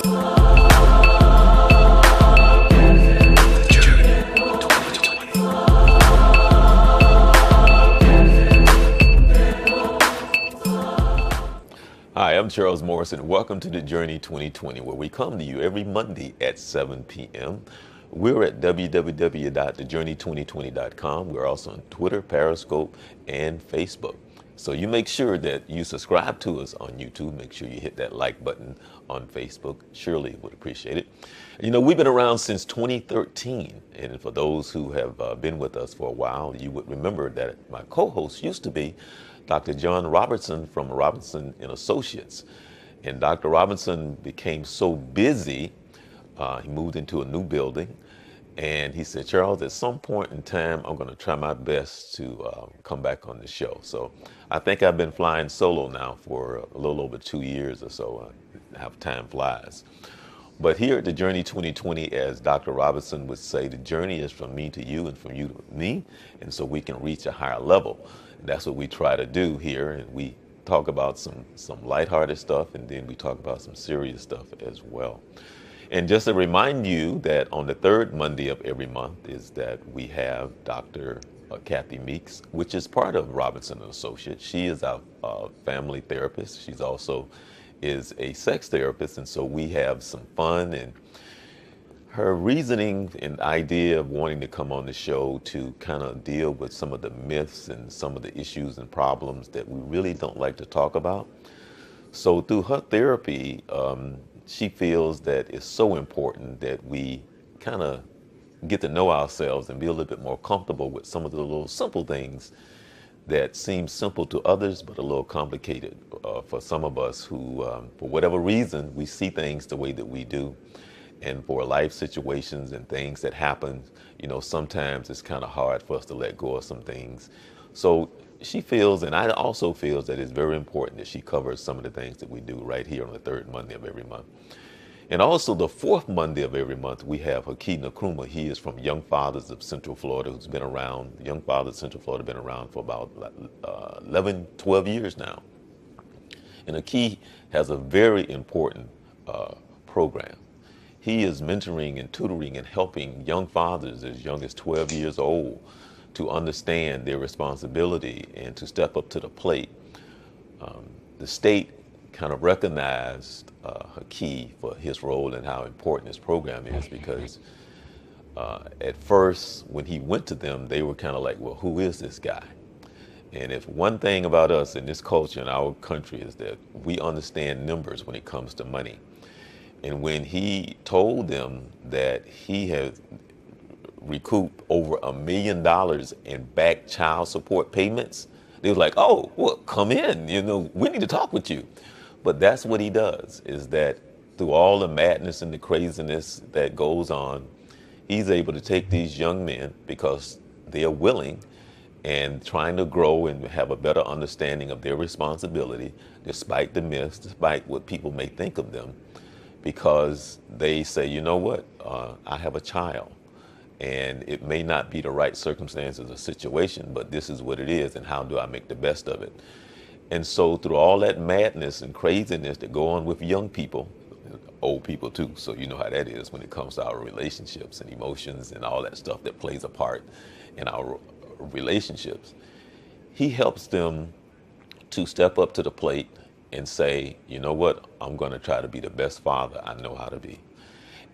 Hi, I'm Charles Morrison. Welcome to the Journey 2020, where we come to you every Monday at 7 p.m. We're at www.thejourney2020.com. We're also on Twitter, Periscope, and Facebook. So you make sure that you subscribe to us on YouTube. Make sure you hit that like button on Facebook. Surely would appreciate it. You know, we've been around since 2013. And for those who have been with us for a while, you would remember that my co-host used to be Dr. John Robertson from Robinson and Associates. And Dr. Robinson became so busy, he moved into a new building, and he said, Charles, at some point in time, I'm going to try my best to come back on the show. So I think I've been flying solo now for a little over 2 years or so. How time flies. But here at the Journey 2020, as Dr. Robinson would say, the journey is from me to you and from you to me, and so we can reach a higher level. And that's what we try to do here, and we talk about some lighthearted stuff, and then we talk about some serious stuff as well. And just to remind you that on the third Monday of every month is that we have Dr. Kathy Meeks, which is part of Robinson and Associates. She is our family therapist. She's also is a sex therapist, and so we have some fun. And her reasoning and idea of wanting to come on the show to kind of deal with some of the myths and some of the issues and problems that we really don't like to talk about. So through her therapy, she feels that it's so important that we kind of get to know ourselves and be a little bit more comfortable with some of the little simple things that seem simple to others, but a little complicated for some of us who, for whatever reason, we see things the way that we do. And for life situations and things that happen, you know, sometimes it's kind of hard for us to let go of some things. So she feels, and I also feel, that it's very important that she covers some of the things that we do right here on the third Monday of every month. And also the fourth Monday of every month, we have Hakeem Nkrumah. He is from Young Fathers of Central Florida, who's been around. Young Fathers of Central Florida been around for about 11, 12 years now. And Hakeem has a very important program. He is mentoring and tutoring and helping young fathers as young as 12 years old to understand their responsibility and to step up to the plate. The state kind of recognized Hakeem for his role and how important his program is, because at first when he went to them, they were kind of like, well, who is this guy? And if one thing about us in this culture, in our country, is that we understand numbers when it comes to money. And when he told them that he had recouped over $1 million in back child support payments, they was like, oh, well, come in, you know, we need to talk with you. But that's what he does, is that through all the madness and the craziness that goes on, he's able to take these young men, because they are willing and trying to grow and have a better understanding of their responsibility, despite the myths, despite what people may think of them, because they say, you know what, I have a child, and it may not be the right circumstances or situation, but this is what it is, and how do I make the best of it? And so through all that madness and craziness that go on with young people, old people too, so you know how that is when it comes to our relationships and emotions and all that stuff that plays a part in our relationships, he helps them to step up to the plate and say, you know what, I'm going to try to be the best father I know how to be.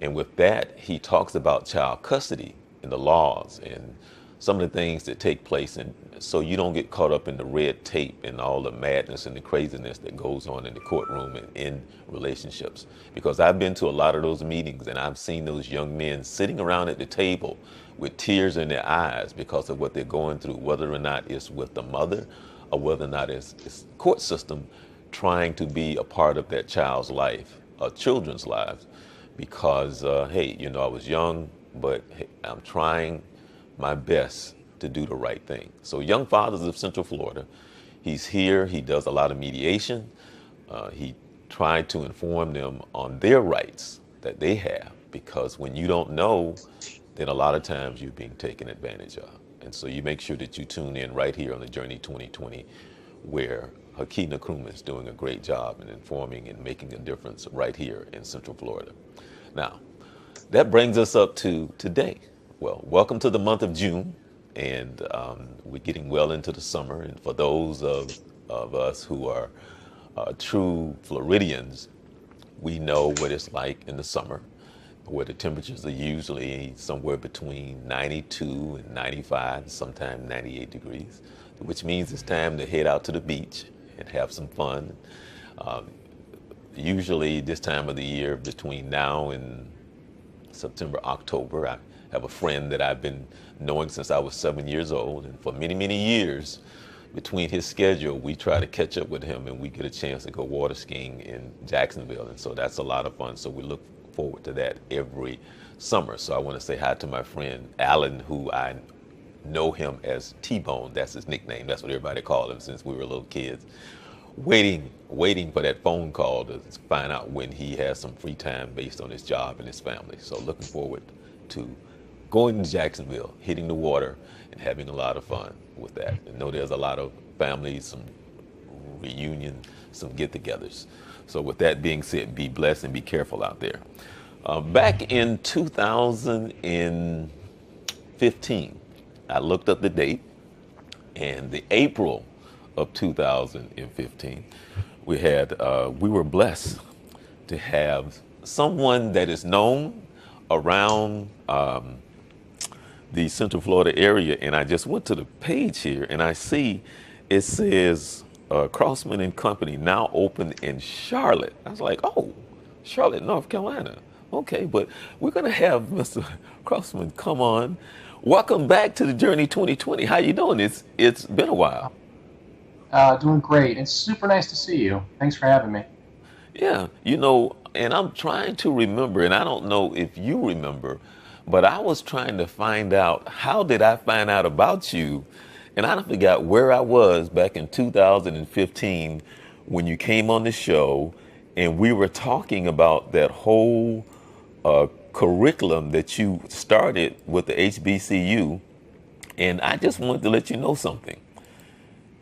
And with that, he talks about child custody and the laws and some of the things that take place, and so you don't get caught up in the red tape and all the madness and the craziness that goes on in the courtroom and in relationships. Because I've been to a lot of those meetings, and I've seen those young men sitting around at the table with tears in their eyes because of what they're going through, whether or not it's with the mother or whether or not it's the court system trying to be a part of that child's life, children's lives. Because, hey, you know, I was young, but hey, I'm trying my best to do the right thing. So Young Fathers of Central Florida, he's here, he does a lot of mediation. He tried to inform them on their rights that they have, because when you don't know, then a lot of times you're being taken advantage of. And so you make sure that you tune in right here on the Journey 2020, where Hakina Krumah is doing a great job in informing and making a difference right here in Central Florida. Now, that brings us up to today. Well, welcome to the month of June, and we're getting well into the summer. And for those of us who are true Floridians, we know what it's like in the summer, where the temperatures are usually somewhere between 92 and 95, sometimes 98 degrees, which means it's time to head out to the beach and have some fun. Usually this time of the year, between now and September, October, I have a friend that I've been knowing since I was 7 years old, and for many, many years, between his schedule, we try to catch up with him, and we get a chance to go water skiing in Jacksonville, and so that's a lot of fun. So we look forward to that every summer. So I want to say hi to my friend Alan, who I know him as T-Bone. That's his nickname. That's what everybody called him since we were little kids. Waiting for that phone call to find out when he has some free time based on his job and his family. So looking forward to going to Jacksonville, hitting the water, and having a lot of fun with that. I know there's a lot of families, some reunion, some get-togethers. So with that being said, be blessed and be careful out there. Back in 2015, I looked up the date, and the April of 2015, we were blessed to have someone that is known around the Central Florida area. And I just went to the page here, and I see it says Crossman and Company now open in Charlotte. I was like, oh, Charlotte, North Carolina. Okay, but we're going to have Mr. Crossman come on. Welcome back to the Journey 2020. How you doing? It's been a while. Doing great. It's super nice to see you. Thanks for having me. Yeah, and I'm trying to remember, and I don't know if you remember, but I was trying to find out, how did I find out about you? And I forgot where I was back in 2015 when you came on the show, and we were talking about that whole curriculum that you started with the HBCU. And I just wanted to let you know something.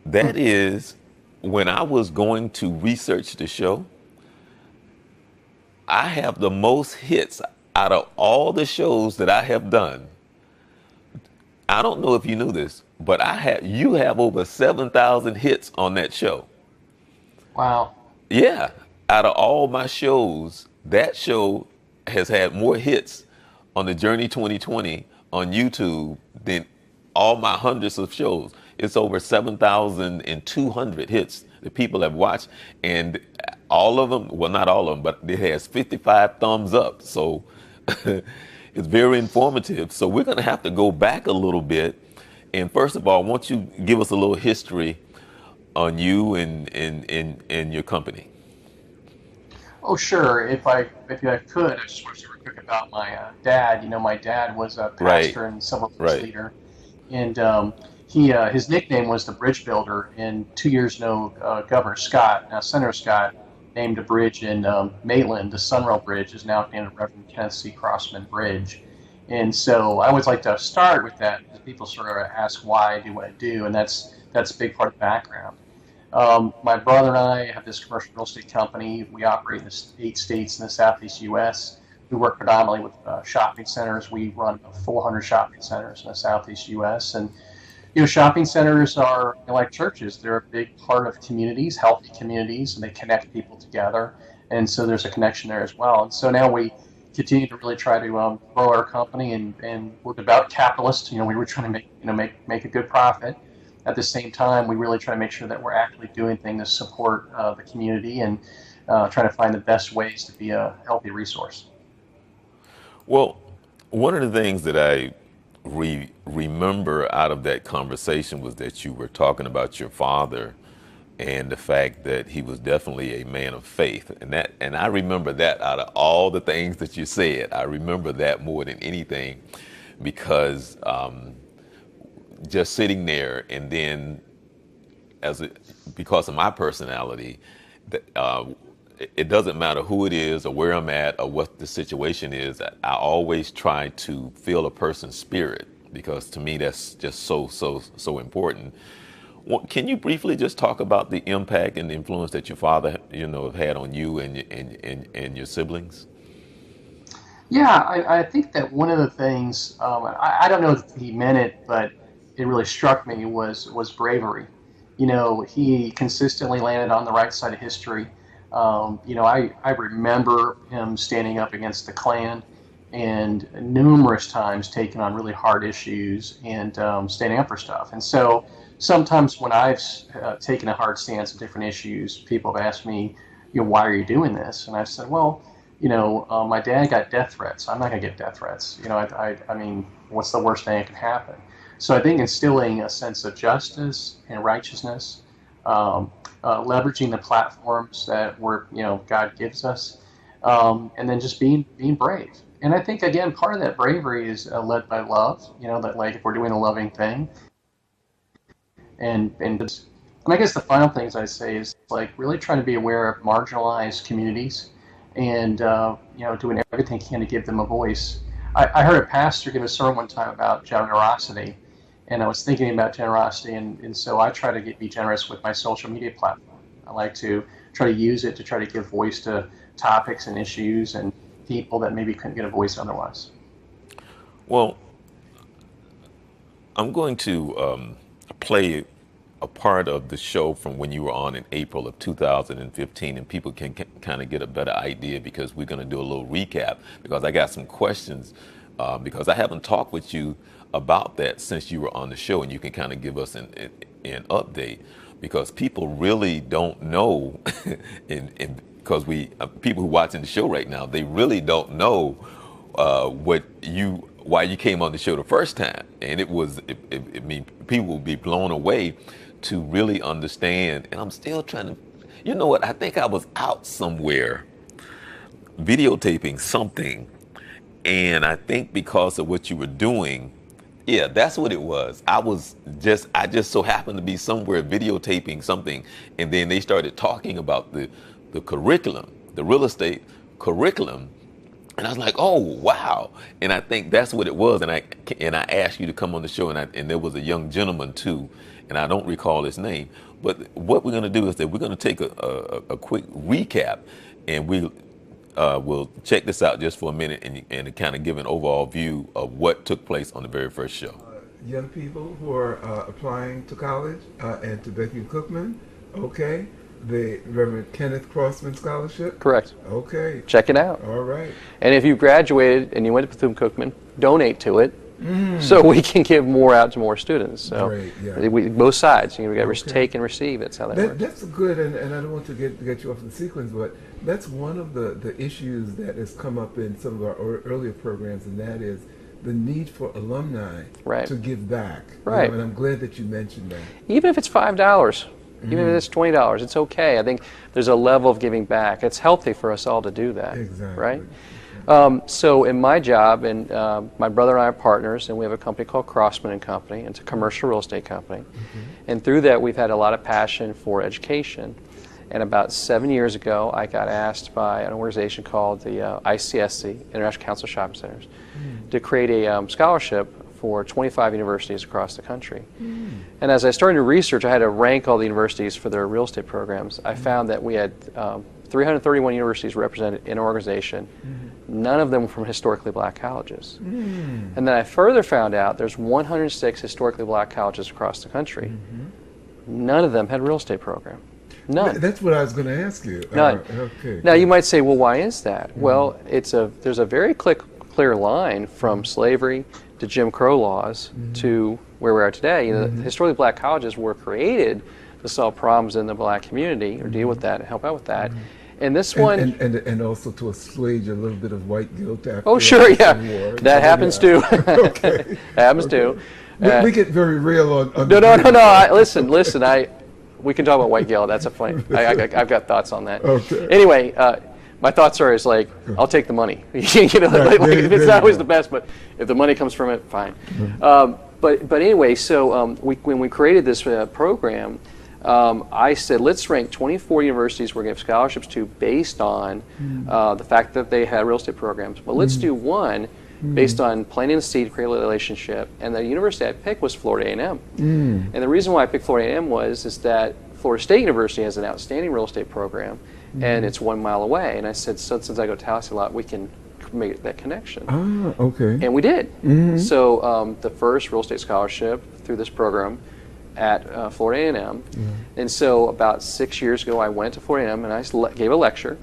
Hmm. That is, when I was going to research the show, I have the most hits out of all the shows that I have done. I don't know if you knew this, but you have over 7,000 hits on that show. Wow. Yeah, out of all my shows, that show has had more hits on the Journey 2020 on YouTube than all my hundreds of shows. It's over 7,200 hits that people have watched, and all of them, well, not all of them, but it has 55 thumbs up. So it's very informative. So we're going to have to go back a little bit. And first of all, won't you give us a little history on you and your company? Oh, sure. If I could, I just want to say real quick about my dad. My dad was a Right, pastor and civil rights right. leader, and his nickname was the Bridge Builder. And 2 years ago, Governor Scott, now Senator Scott, named a bridge in Maitland, the Sunrail Bridge, is now named Reverend Kenneth C. Crossman Bridge. And so I always like to start with that because people sort of ask why I do what I do, and that's a big part of the background. My brother and I have this commercial real estate company. We operate in the 8 states in the Southeast U.S. We work predominantly with shopping centers. We run about 400 shopping centers in the Southeast U.S. And shopping centers are like churches. They're a big part of communities, healthy communities, and they connect people together. And so there's a connection there as well. And so now we continue to really try to grow our company, and we're devout capitalists. We were trying to make a good profit. At the same time, we really try to make sure that we're actually doing things to support the community and trying to find the best ways to be a healthy resource. Well, one of the things that I remember out of that conversation was that you were talking about your father and the fact that he was definitely a man of faith. And I remember that out of all the things that you said, I remember that more than anything, because just sitting there, and then because of my personality, it doesn't matter who it is or where I'm at or what the situation is. I always try to feel a person's spirit, because to me that's just so important. Well, can you briefly just talk about the impact and the influence that your father, have had on you and your siblings? Yeah, I think that one of the things, I don't know if he meant it, but it really struck me was bravery. He consistently landed on the right side of history. I remember him standing up against the Klan and numerous times taking on really hard issues and standing up for stuff. And so sometimes when I've taken a hard stance on different issues, people have asked me, why are you doing this? And I've said, well, my dad got death threats. I'm not going to get death threats. I mean, what's the worst thing that can happen? So I think instilling a sense of justice and righteousness, leveraging the platforms that God gives us, and then just being brave. And I think again, part of that bravery is led by love. That like if we're doing a loving thing, and I guess the final things I say is like really trying to be aware of marginalized communities, and doing everything he can to give them a voice. I heard a pastor give a sermon one time about generosity, and I was thinking about generosity, and so I try to be generous with my social media platform. I like to try to use it to try to give voice to topics and issues and people that maybe couldn't get a voice otherwise. Well, I'm going to play a part of the show from when you were on in April of 2015, and people can kind of get a better idea, because we're going to do a little recap, because I got some questions, because I haven't talked with you about that since you were on the show, and you can kind of give us an update, because people really don't know, because people who are watching the show right now, they really don't know why you came on the show the first time, and I mean, people will be blown away to really understand. And I'm still trying to, I think I was out somewhere videotaping something, and I think because of what you were doing, yeah, that's what it was. I just so happened to be somewhere videotaping something, and then they started talking about the curriculum, the real estate curriculum. And I was like, oh, wow. And I think that's what it was. And I asked you to come on the show, and there was a young gentleman too, and I don't recall his name. But what we're going to do is that we're going to take a quick recap, and we'll check this out just for a minute and kind of give an overall view of what took place on the very first show. Young people who are applying to college and to Bethune-Cookman, okay. The Reverend Kenneth Crossman Scholarship? Correct. Okay. Check it out. All right. And if you graduated and you went to Bethune-Cookman, donate to it so we can give more out to more students. So great, yeah. Both sides. You got take and receive. That's how that works. That's good, and I don't want to get you off the sequence, but that's one of the issues that has come up in some of our earlier programs, and that is the need for alumni to give back. Right. And I'm glad that you mentioned that. Even if it's $5. Even if it's $20, it's okay. I think there's a level of giving back. It's healthy for us all to do that. Exactly. Right? So in my job, and my brother and I are partners, and we have a company called Crossman and Company. It's a commercial real estate company. And through that, we've had a lot of passion for education. And about 7 years ago, I got asked by an organization called the ICSC, International Council of Shopping Centers, to create a scholarship for 25 universities across the country. And as I started to research, I had to rank all the universities for their real estate programs. I found that we had 331 universities represented in our organization. None of them were from historically black colleges. And then I further found out there's 106 historically black colleges across the country. None of them had a real estate program. None. That's what I was going to ask you. None. Okay. Now you might say, well, why is that? Well, there's a very clear line from slavery to Jim Crow laws to where we are today. The historically black colleges were created to solve problems in the black community or deal with that and help out with that. And this one, and also to assuage a little bit of white guilt after. Oh, sure, yeah, war. that happens too. Okay, that happens too. We get very real on No. Listen. We can talk about white guilt. That's a funny. I've got thoughts on that. Okay. Anyway. My thoughts are like, I'll take the money. If it's not always the best, but if the money comes from it, fine. But anyway, so when we created this program, I said, let's rank 24 universities we're going to give scholarships to based on the fact that they had real estate programs. But let's do one based on planting the seed to create a relationship. And the university I picked was Florida A&M. And the reason why I picked Florida A&M is that Florida State University has an outstanding real estate program, and it's 1 mile away. And I said, so since I go to Tallahassee a lot, we can make that connection. Ah, okay. And we did. So the first real estate scholarship through this program at Florida A&M. And so about 6 years ago, I went to Florida A&M and I gave a lecture.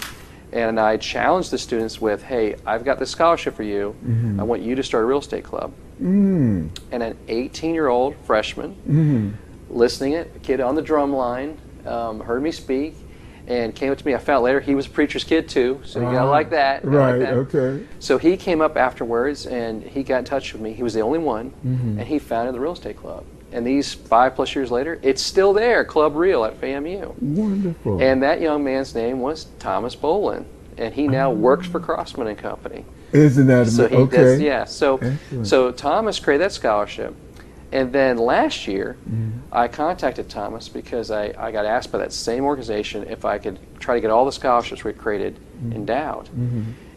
And I challenged the students with, hey, I've got this scholarship for you. I want you to start a real estate club. And an 18-year-old freshman, listening it, a kid on the drum line, heard me speak, and came up to me. I found later he was a preacher's kid too, so you gotta like that. Right, like that. okay. So he came up afterwards and he got in touch with me. He was the only one, and he founded the real estate club. And these 5+ years later, it's still there, Club Real at FAMU. Wonderful. And that young man's name was Thomas Bolin, and he now works for Crossman and Company. Isn't that So he okay? does, yeah. Excellent. So Thomas created that scholarship, and then last year, I contacted Thomas because I got asked by that same organization if I could try to get all the scholarships we created endowed.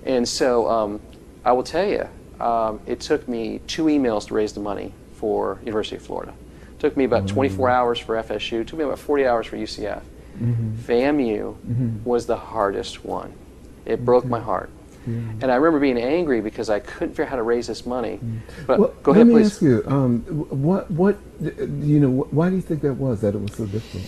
And so I will tell you, it took me 2 emails to raise the money for University of Florida. It took me about 24 hours for FSU. It took me about 40 hours for UCF. FAMU was the hardest one. It broke my heart. And I remember being angry because I couldn't figure out how to raise this money. But Well, go ahead, let me please. ask you, why do you think that was it was so difficult?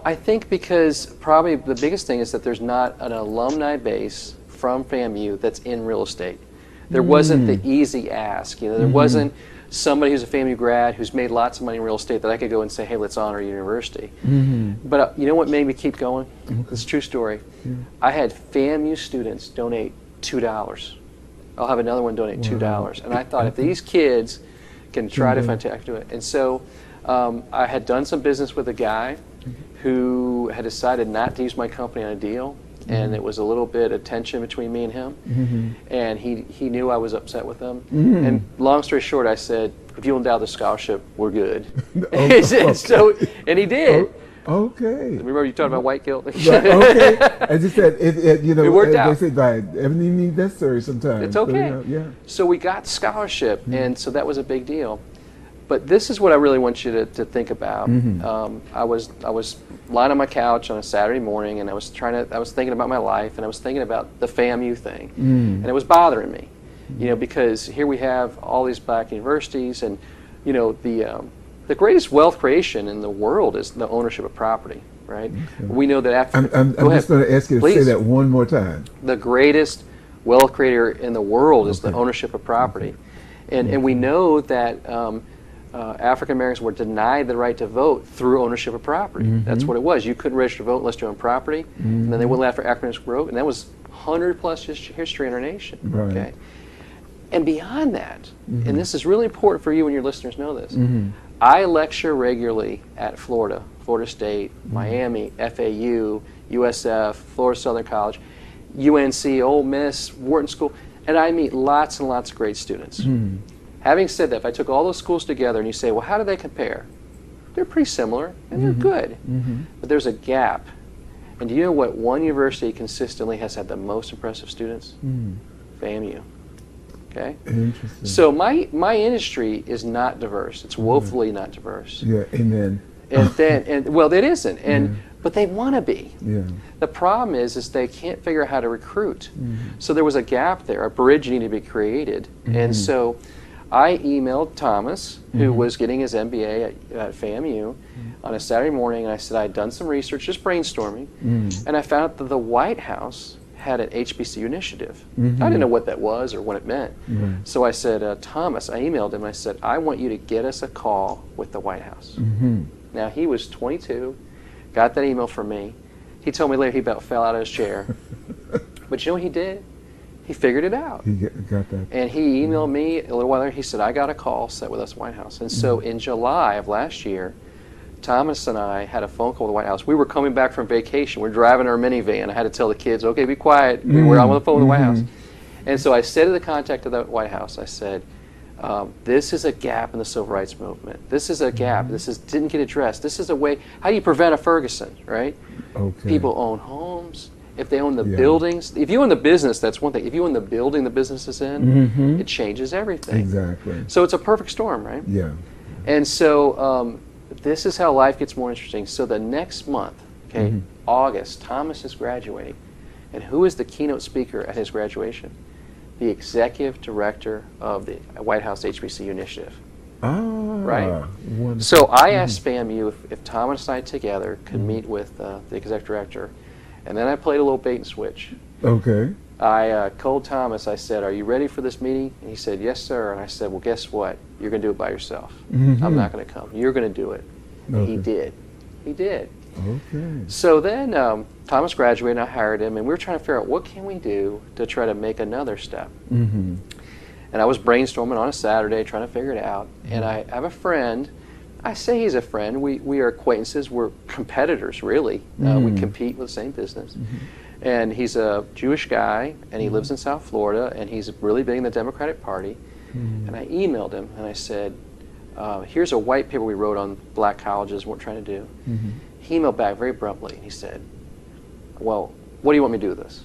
I think because probably the biggest thing is that there's not an alumni base from FAMU that's in real estate. There wasn't the easy ask. There wasn't somebody who's a FAMU grad who's made lots of money in real estate that I could go and say, hey, let's honor your university. But you know what made me keep going? It's a true story. I had FAMU students donate $2. I'll have another one donate $2. And I thought, if these kids can try to find, I can do it. And so I had done some business with a guy who had decided not to use my company on a deal. And it was a little bit of tension between me and him. And he knew I was upset with him. And long story short, I said, if you endow the scholarship, we're good. And he did. Okay. Remember you talked about white guilt? Right, okay. As I said, It worked out. They say, right, everything needs necessary sometimes. It's okay. So, yeah. So we got the scholarship, and so that was a big deal. But this is what I really want you to think about. I was lying on my couch on a Saturday morning, and I was thinking about my life, and I was thinking about the FAMU thing, and it was bothering me, because here we have all these black universities, and the greatest wealth creation in the world is the ownership of property, right? Okay. We know that after. I'm just going to ask you to say that one more time. The greatest wealth creator in the world is the ownership of property, and we know that. African Americans were denied the right to vote through ownership of property. That's what it was. You couldn't register to vote unless you owned property, and then they wouldn't let for African Americans to vote, and that was 100+ history in our nation. Right. Okay, and beyond that, and this is really important for you and your listeners know this. I lecture regularly at Florida State, Miami, FAU, USF, Florida Southern College, UNC, Ole Miss, Wharton School, and I meet lots and lots of great students. Having said that, if I took all those schools together and you say, well, how do they compare? They're pretty similar, and they're good. But there's a gap. And do you know what one university consistently has had the most impressive students? FAMU. Okay? Interesting. So my industry is not diverse. It's woefully not diverse. Yeah, amen. Well, it isn't. But they want to be. Yeah. The problem is they can't figure out how to recruit. So there was a gap there. A bridge needed to be created. And so I emailed Thomas, who was getting his MBA at FAMU, on a Saturday morning, and I said I'd done some research, just brainstorming, and I found out that the White House had an HBCU initiative. I didn't know what that was or what it meant. So I said, Thomas, I emailed him, I said, I want you to get us a call with the White House. Now, he was 22, got that email from me. He told me later he about fell out of his chair. But you know what he did? He figured it out. He got that. And he emailed me a little while later. He said, I got a call set with us at the White House. And so in July of last year, Thomas and I had a phone call with the White House. We were coming back from vacation. We're driving our minivan. I had to tell the kids, okay, be quiet. We were on the phone with the White House. And so I said to the contact of the White House, I said, this is a gap in the civil rights movement. This is a gap. This didn't get addressed. This is a way, how do you prevent a Ferguson, right? Okay. People own homes. If they own the Yeah. buildings, if you own the business, that's one thing. If you own the building the business is in, it changes everything. Exactly. So it's a perfect storm, right? Yeah. And so this is how life gets more interesting. So the next month, okay, August, Thomas is graduating. And who is the keynote speaker at his graduation? The executive director of the White House HBCU initiative. Ah, right? Wonderful. So I asked SpamU if Tom and I together could meet with the executive director. And then I played a little bait and switch. Okay. I called Thomas. I said, "Are you ready for this meeting?" And he said, "Yes, sir." And I said, "Well, guess what? You're going to do it by yourself. I'm not going to come. You're going to do it." And he did. He did. Okay. So then Thomas graduated, and I hired him, and we were trying to figure out what can we do to try to make another step. And I was brainstorming on a Saturday, trying to figure it out. And I have a friend. I say he's a friend. We are acquaintances. We're competitors, really. We compete with the same business. And he's a Jewish guy, and he lives in South Florida, and he's really big in the Democratic Party. And I emailed him, and I said, here's a white paper we wrote on black colleges, what we're trying to do. He emailed back very abruptly, and he said, "Well, what do you want me to do with this?"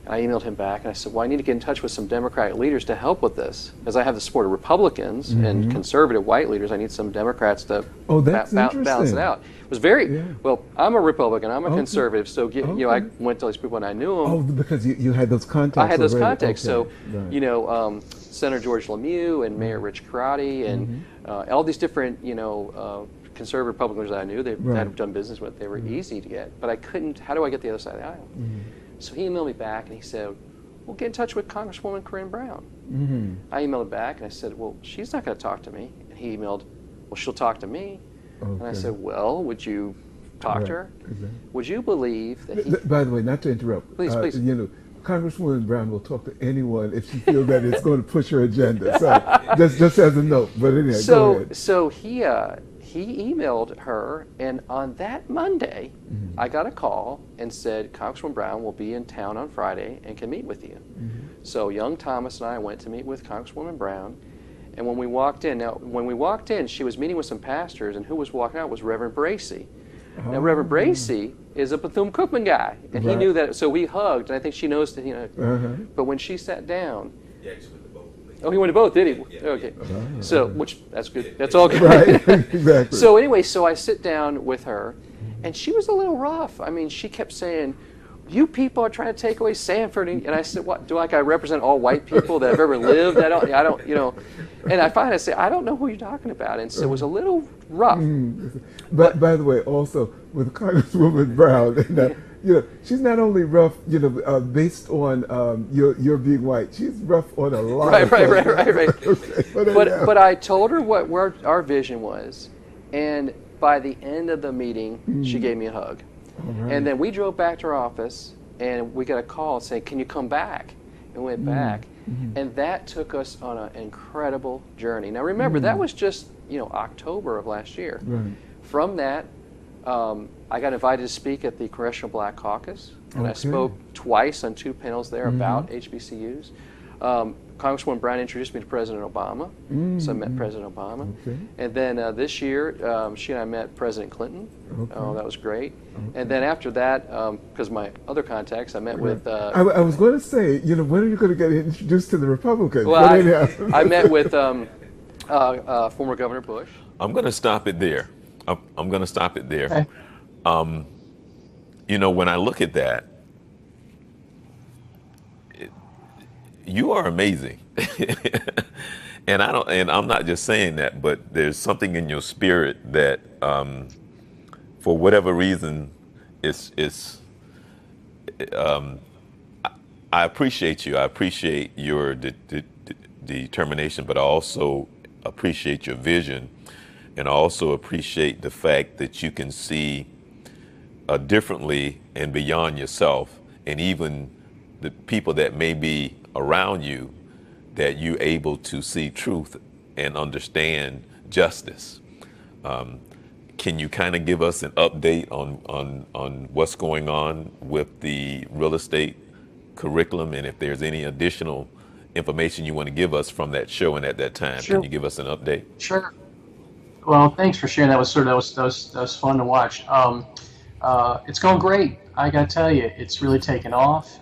And I emailed him back, and I said, "Well, I need to get in touch with some Democratic leaders to help with this. As I have the support of Republicans and conservative white leaders, I need some Democrats to balance it out." It was very, well, I'm a Republican, I'm a conservative, so you know, I went to all these people and I knew them. Oh, because you had those contacts. I had those already. contacts. Okay. So, you know, Senator George Lemieux and Mayor Rich Karate and all these different, you know, conservative Republicans that I knew, that I've done business with, they were easy to get, but I couldn't, how do I get the other side of the aisle? So he emailed me back and he said, "Well, get in touch with Congresswoman Corinne Brown." I emailed back and I said, "Well, she's not going to talk to me." And he emailed, "Well, she'll talk to me." And I said, "Well, would you talk to her?" Exactly. Would you believe that he... By the way, not to interrupt. Please, please. You know, Congresswoman Brown will talk to anyone if she feels that it's going to push her agenda. So just as a note. But anyway, go ahead. So he emailed her, and on that Monday, I got a call and said, "Congresswoman Brown will be in town on Friday and can meet with you." So young Thomas and I went to meet with Congresswoman Brown, and when we walked in, she was meeting with some pastors, and who was walking out was Reverend Bracey. Now, Reverend Bracey is a Bethune-Cookman guy, and he knew that, so we hugged, and I think she knows that, you know, but when she sat down, oh, he went to both, did he? Yeah. Okay. So, that's good. That's all good. Right, exactly. So anyway, so I sit down with her, and she was a little rough. I mean, she kept saying, "You people are trying to take away Sanford," and I said, "What? Do I represent all white people that have ever lived? I don't, you know." And I finally said, "I don't know who you're talking about," and so it was a little rough. But by the way, also with Congresswoman Brown, you know, she's not only rough, you know, based on your being white. She's rough on a lot. Right. Okay, but I told her what our vision was, and by the end of the meeting, she gave me a hug. And then we drove back to her office, and we got a call saying, "Can you come back?" And we went back, and that took us on an incredible journey. Now remember, that was just, you know, October of last year. From that, I got invited to speak at the Congressional Black Caucus, and I spoke twice on 2 panels there about HBCUs. Congresswoman Brown introduced me to President Obama, so I met President Obama. And then this year, she and I met President Clinton. Oh, that was great. And then after that, because my other contacts, I met with... I was going to say, you know, when are you going to get introduced to the Republicans? Well, I met with former Governor Bush. I'm going to stop it there. I'm going to stop it there. Okay. You know, when I look at that, you are amazing. And I'm not just saying that, but there's something in your spirit that, for whatever reason, I appreciate you. I appreciate your determination, but I also appreciate your vision, and I also appreciate the fact that you can see differently and beyond yourself, and even the people that may be around you, that you're able to see truth and understand justice. Can you kind of give us an update on what's going on with the real estate curriculum, and if there's any additional information you want to give us from that show and at that time? Sure. Can you give us an update? Sure. Well, thanks for sharing. That was fun to watch. It's going great. I got to tell you, it's really taken off.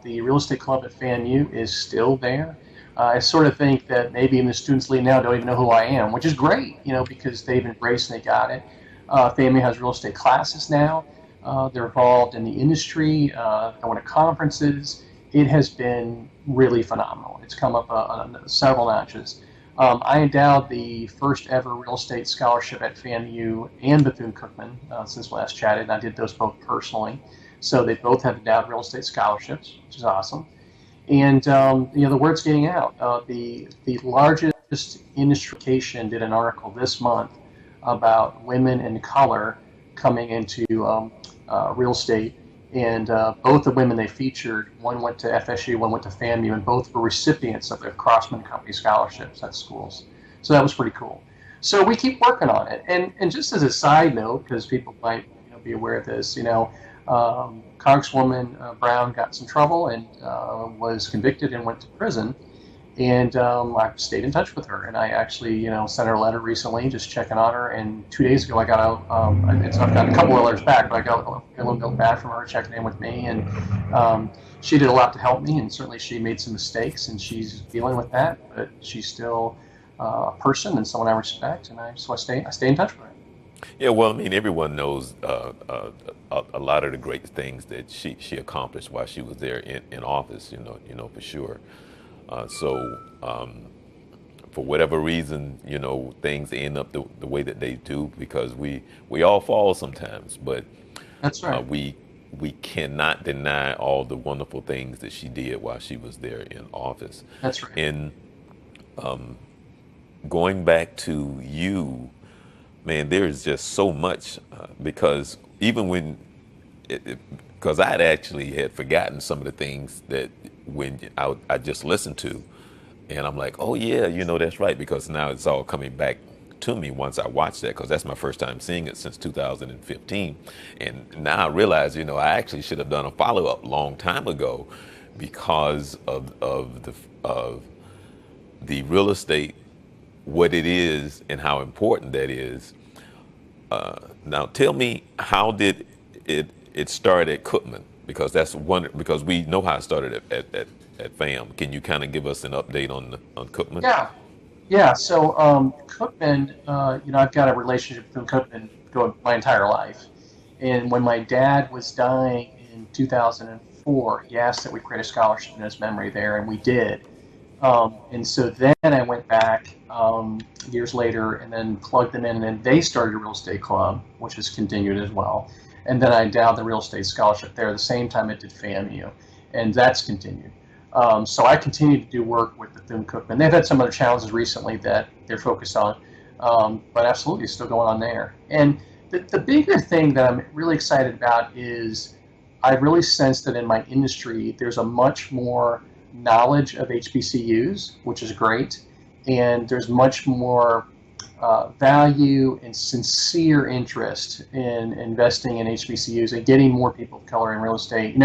The real estate club at FAMU is still there. I sort of think that maybe even the students leaving now don't even know who I am, which is great, because they've embraced and they got it. FAMU has real estate classes now. They're involved in the industry, going to conferences. It has been really phenomenal. It's come up several notches. I endowed the first ever real estate scholarship at FAMU and Bethune-Cookman since last chatted, and I did those both personally. So they both have endowed real estate scholarships, which is awesome. And the word's getting out. The largest industry publication did an article this month about women in color coming into real estate. And both the women they featured, one went to FSU, one went to FAMU, and both were recipients of the Crossman Company scholarships at schools. So that was pretty cool. So we keep working on it. And just as a side note, because people might be aware of this, Congresswoman Brown got in some trouble and was convicted and went to prison. And I stayed in touch with her, and I actually, sent her a letter recently, just checking on her. And 2 days ago, I got I've got a couple of letters back, but I got a little bit back from her, checking in with me, and she did a lot to help me. And certainly, she made some mistakes, and she's dealing with that. But she's still a person and someone I respect, and so I stay in touch with her. Yeah, well, I mean, everyone knows a lot of the great things that she accomplished while she was there in office. For sure. For whatever reason, things end up the way that they do, because we all fall sometimes. But that's right. We cannot deny all the wonderful things that she did while she was there in office. That's right. And going back to you, man, there is just so much because even when because I had forgotten some of the things that when I just listened to, and I'm like, oh yeah, that's right, because now it's all coming back to me once I watched that, because that's my first time seeing it since 2015, and now I realize, I actually should have done a follow-up long time ago because of the real estate, what it is and how important that is. Now tell me, how did it start at Cookman? Because we know how it started at FAM. Can you kind of give us an update on Cookman? Yeah. So Cookman, I've got a relationship with Cookman going my entire life, and when my dad was dying in 2004, he asked that we create a scholarship in his memory there, and we did. And so then I went back years later and then plugged them in, and then they started a real estate club, which has continued as well. And then I endowed the real estate scholarship there at the same time it did FAMU, and that's continued. So I continue to do work with Bethune-Cookman. They've had some other challenges recently that they're focused on, but absolutely still going on there. And the bigger thing that I'm really excited about is I've really sensed that in my industry there's a much more knowledge of HBCUs, which is great, and there's much more value and sincere interest in investing in HBCUs and getting more people of color in real estate.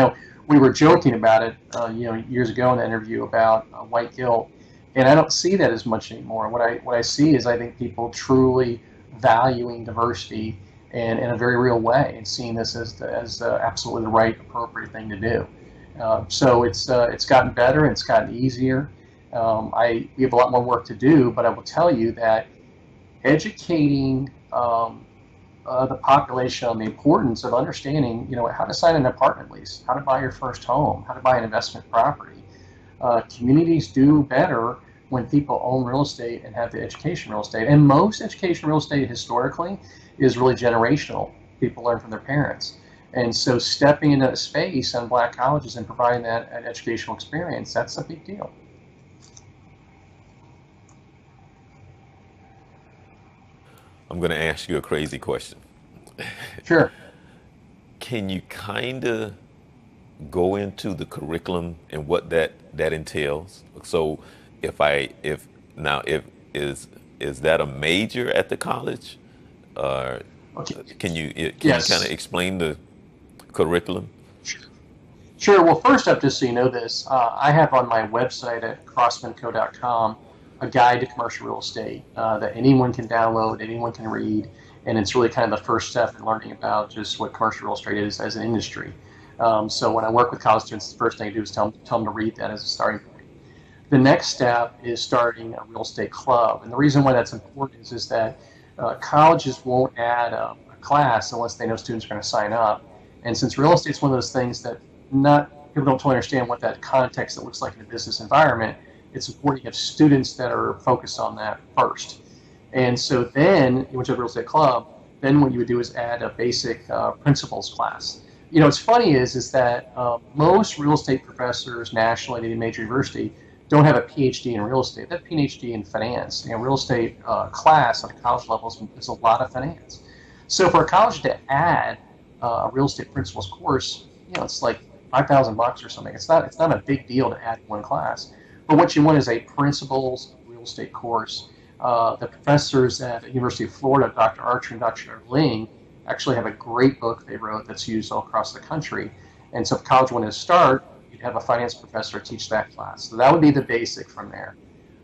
We were joking about it, years ago in the interview about white guilt, and I don't see that as much anymore. What I see is I think people truly valuing diversity and in a very real way, and seeing this as absolutely the right, appropriate thing to do. So it's gotten better and it's gotten easier. We have a lot more work to do, but I will tell you that educating the population on the importance of understanding, how to sign an apartment lease, how to buy your first home, how to buy an investment property. Communities do better when people own real estate and have the education real estate. And most education real estate historically is really generational. People learn from their parents. And so stepping into a space on black colleges and providing that educational experience, that's a big deal. I'm going to ask you a crazy question. Sure. Can you kind of go into the curriculum and what that entails? So is that a major at the college? Okay. Can you Yes. kind of explain the curriculum? Sure. Well, first up, just so you know this, I have on my website at crossmanco.com a guide to commercial real estate that anyone can download, anyone can read. and it's really kind of the first step in learning about just what commercial real estate is as an industry. So when I work with college students, the first thing I do is tell them to read that as a starting point. The next step is starting a real estate club, and the reason why that's important is that colleges won't add a class unless they know students are going to sign up. And since real estate is one of those things that people don't totally understand what that context that looks like in a business environment, it's important to have students that are focused on that first. And so then, which is a real estate club, then what you would do is add a basic principles class. What's funny is that most real estate professors nationally at any major university don't have a PhD in real estate. They have a PhD in finance. Real estate class at the college level is a lot of finance. So for a college to add a real estate principles course, it's like $5,000 or something. It's not a big deal to add one class. But what you want is a principles real estate course. The professors at the University of Florida, Dr. Archer and Dr. Ling, actually have a great book they wrote that's used all across the country. And so if college wanted to start, you'd have a finance professor teach that class. So that would be the basic from there.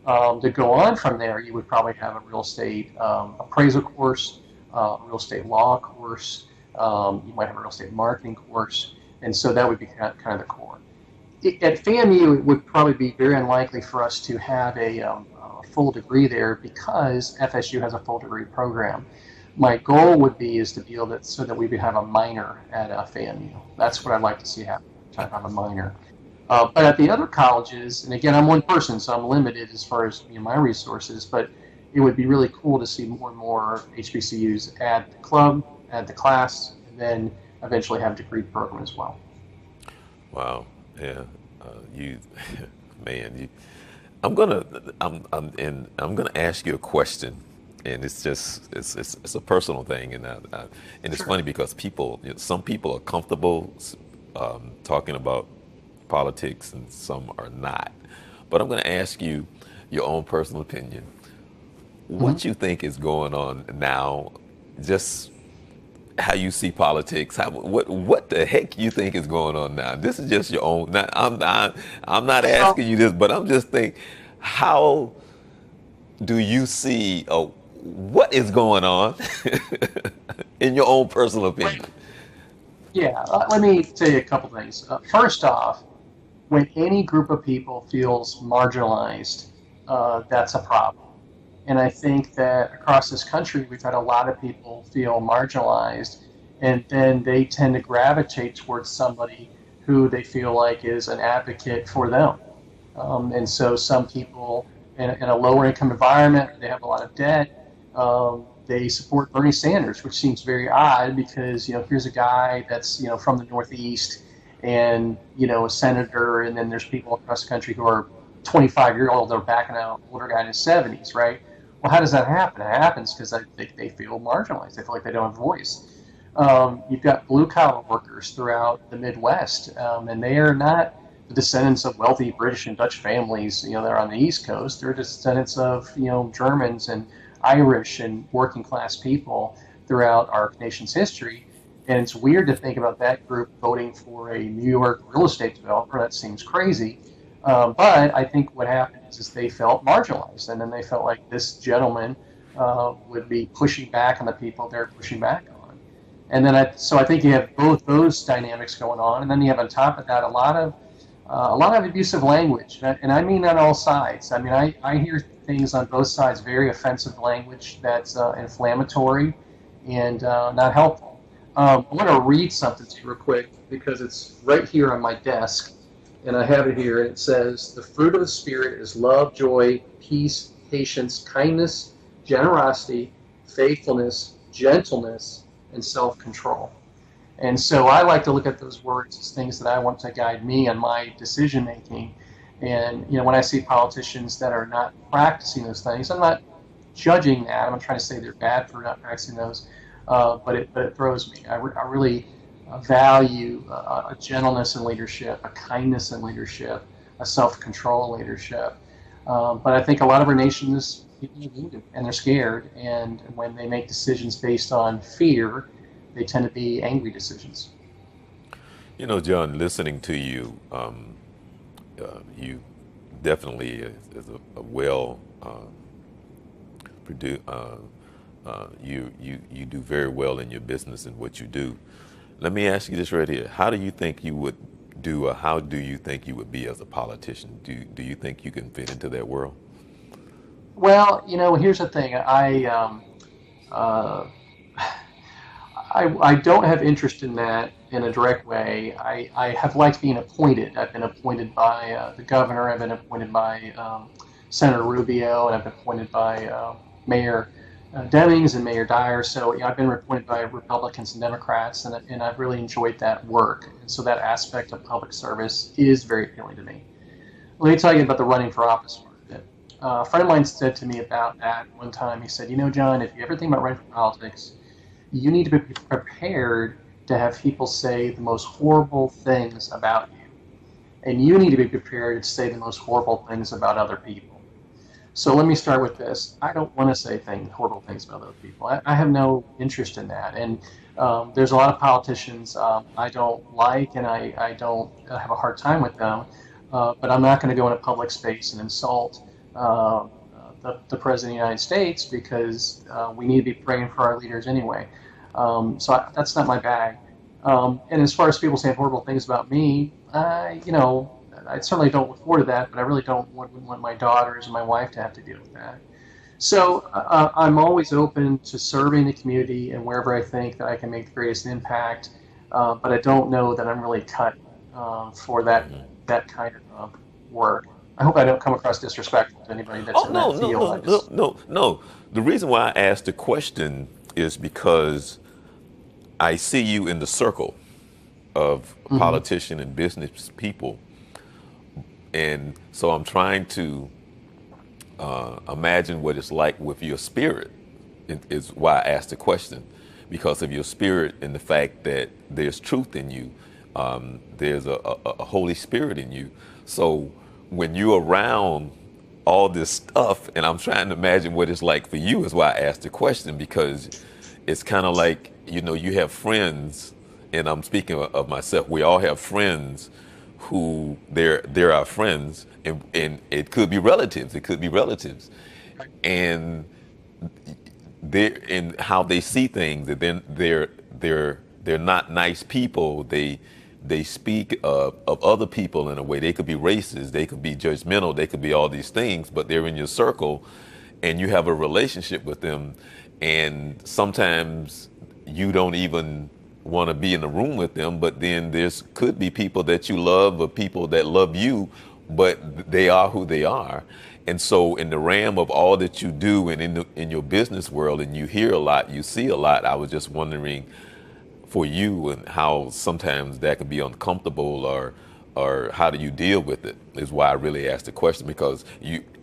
To go on from there, you would probably have a real estate appraisal course, a real estate law course. You might have a real estate marketing course. And so that would be kind of the core. At FAMU, it would probably be very unlikely for us to have a full degree there because FSU has a full degree program. My goal would be to be able to, so that we would have a minor at FAMU. That's what I'd like to see happen, to have a minor. But at the other colleges, and again, I'm one person, so I'm limited as far as my resources, but it would be really cool to see more and more HBCUs add the club, add the class, and then eventually have a degree program as well. Wow, yeah, I'm gonna ask you a question, and it's a personal thing, and it's funny because some people are comfortable talking about politics, and some are not. But I'm gonna ask you your own personal opinion. What you think is going on now? Just how you see politics? What the heck you think is going on now? This is just your own. I'm not asking you this, but I'm just thinking, how do you see? What is going on in your own personal opinion? Yeah, let me tell you a couple things. First off, when any group of people feels marginalized, that's a problem. And I think that across this country, we've had a lot of people feel marginalized, and then they tend to gravitate towards somebody who they feel like is an advocate for them. And so some people in a lower income environment, they have a lot of debt, they support Bernie Sanders, which seems very odd because, here's a guy that's, from the Northeast and, a senator, and then there's people across the country who are 25-year-old, they're backing out an older guy in his 70s, right? Well, how does that happen? It happens because they feel marginalized. They feel like they don't have a voice. You've got blue-collar workers throughout the Midwest, and they are not the descendants of wealthy British and Dutch families, that are on the East Coast. They're descendants of, Germans and Irish and working-class people throughout our nation's history. And it's weird to think about that group voting for a New York real estate developer. That seems crazy. But I think what happened is they felt marginalized, and then they felt like this gentleman would be pushing back on the people they're pushing back on. And then so I think you have both those dynamics going on, and then you have on top of that a lot of abusive language, and I mean on all sides. I mean, I hear things on both sides, very offensive language that's inflammatory and not helpful. I want to read something to you real quick because it's right here on my desk. And I have it here, and it says, "The fruit of the Spirit is love, joy, peace, patience, kindness, generosity, faithfulness, gentleness, and self-control." And so I like to look at those words as things that I want to guide me in my decision-making. And, when I see politicians that are not practicing those things, I'm not judging that. I'm not trying to say they're bad for not practicing those, but it throws me. I really value a gentleness in leadership, a kindness in leadership, a self-control in leadership. But I think a lot of our nations, people need it, and they're scared. And when they make decisions based on fear, they tend to be angry decisions. John, listening to you, you definitely is a well You do very well in your business and what you do. Let me ask you this right here. How do you think you would do, or how do you think you would be as a politician? Do you think you can fit into that world? Well, here's the thing. Uh, I don't have interest in that in a direct way. I have liked being appointed. I've been appointed by the governor. I've been appointed by Senator Rubio, and I've been appointed by Mayor Demings and Mayor Dyer. So I've been appointed by Republicans and Democrats, and I've really enjoyed that work. And so that aspect of public service is very appealing to me. Let me tell you about the running for office part of it. A friend of mine said to me about that one time. He said, John, if you ever think about running for politics, you need to be prepared to have people say the most horrible things about you. And you need to be prepared to say the most horrible things about other people. So let me start with this. I don't want to say horrible things about other people. I have no interest in that. And there's a lot of politicians I don't like, and I don't have a hard time with them. But I'm not going to go in a public space and insult the President of the United States, because we need to be praying for our leaders anyway. That's not my bag. And as far as people saying horrible things about me, I certainly don't look forward to that, but I really don't want my daughters and my wife to have to deal with that. So I'm always open to serving the community and wherever I think that I can make the greatest impact, but I don't know that I'm really cut for that kind of work. I hope I don't come across disrespectful to anybody that's in that field. No. The reason why I asked the question is because I see you in the circle of politician and business people, and so I'm trying to imagine what it's like with your spirit. Is why I asked the question, because of your spirit and the fact that there's truth in you. There's a Holy Spirit in you. So when you're around all this stuff, and I'm trying to imagine what it's like for you, is why I asked the question, because it's kind of like, you have friends, and I'm speaking of myself. We all have friends who they're our friends, and it could be relatives. It could be relatives, and they're in how they see things. That then they're not nice people. They speak of other people in a way. They could be racist, they could be judgmental, they could be all these things, but they're in your circle and you have a relationship with them. And sometimes you don't even want to be in the room with them, but then could be people that you love or people that love you, but they are who they are. And so in the realm of all that you do and in your business world, and you hear a lot, you see a lot, I was just wondering for you and how sometimes that can be uncomfortable, or how do you deal with it, is why I really asked the question, because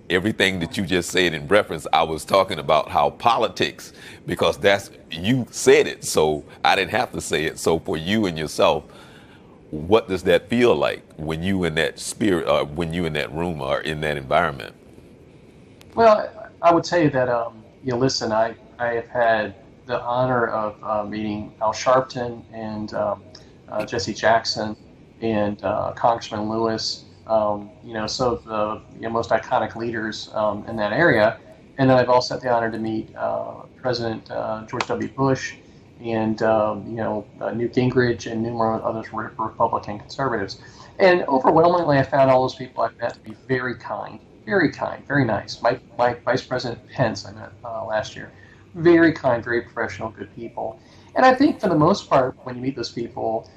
everything that you just said in reference, I was talking about how politics, because you said it, so I didn't have to say it. So for you and yourself, what does that feel like when you in that spirit, or when you in that room or in that environment? Well, I would say that, listen, I have had the honor of meeting Al Sharpton and Jesse Jackson and Congressman Lewis, some of the most iconic leaders in that area. And then I've also had the honor to meet President George W. Bush and Newt Gingrich and numerous other Republican conservatives. And overwhelmingly, I found all those people I've met to be very kind, very nice. Mike Vice President Pence I met last year. Very kind, very professional, good people. And I think for the most part, when you meet those people,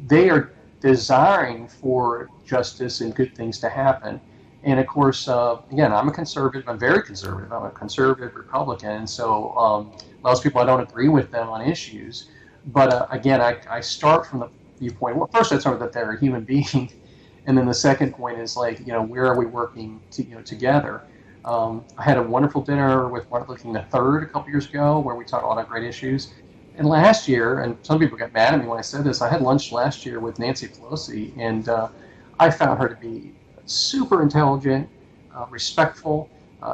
they are desiring for justice and good things to happen. And of course, again, I'm a conservative. I'm very conservative. I'm a conservative Republican. And so most people, I don't agree with them on issues. But again, I start from the viewpoint, well, first I start that they're a human being. And then the second point is like, where are we working together? I had a wonderful dinner with Martin Luther King III a couple years ago, where we talked a lot of great issues. And last year, and some people got mad at me when I said this, I had lunch last year with Nancy Pelosi, and I found her to be super intelligent, respectful.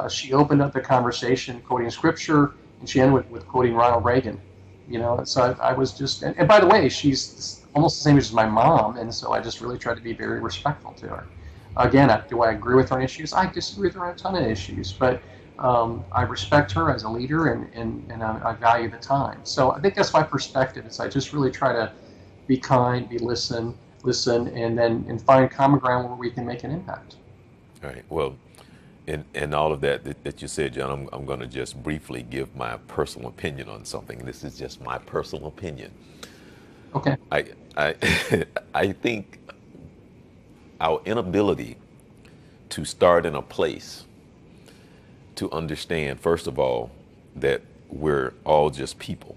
She opened up the conversation quoting scripture, and she ended with quoting Ronald Reagan. So I was just, and by the way, she's almost the same age as my mom, and so I just really tried to be very respectful to her. Again, do I agree with her on issues? I disagree with her on a ton of issues, but I respect her as a leader, and I value the time. So I think that's my perspective. Is I just really try to be kind, listen, and find common ground where we can make an impact. All right. Well, in all of that you said, John, I'm going to just briefly give my personal opinion on something. This is just my personal opinion. Okay. I I think our inability to start in a place to understand, first of all, that we're all just people,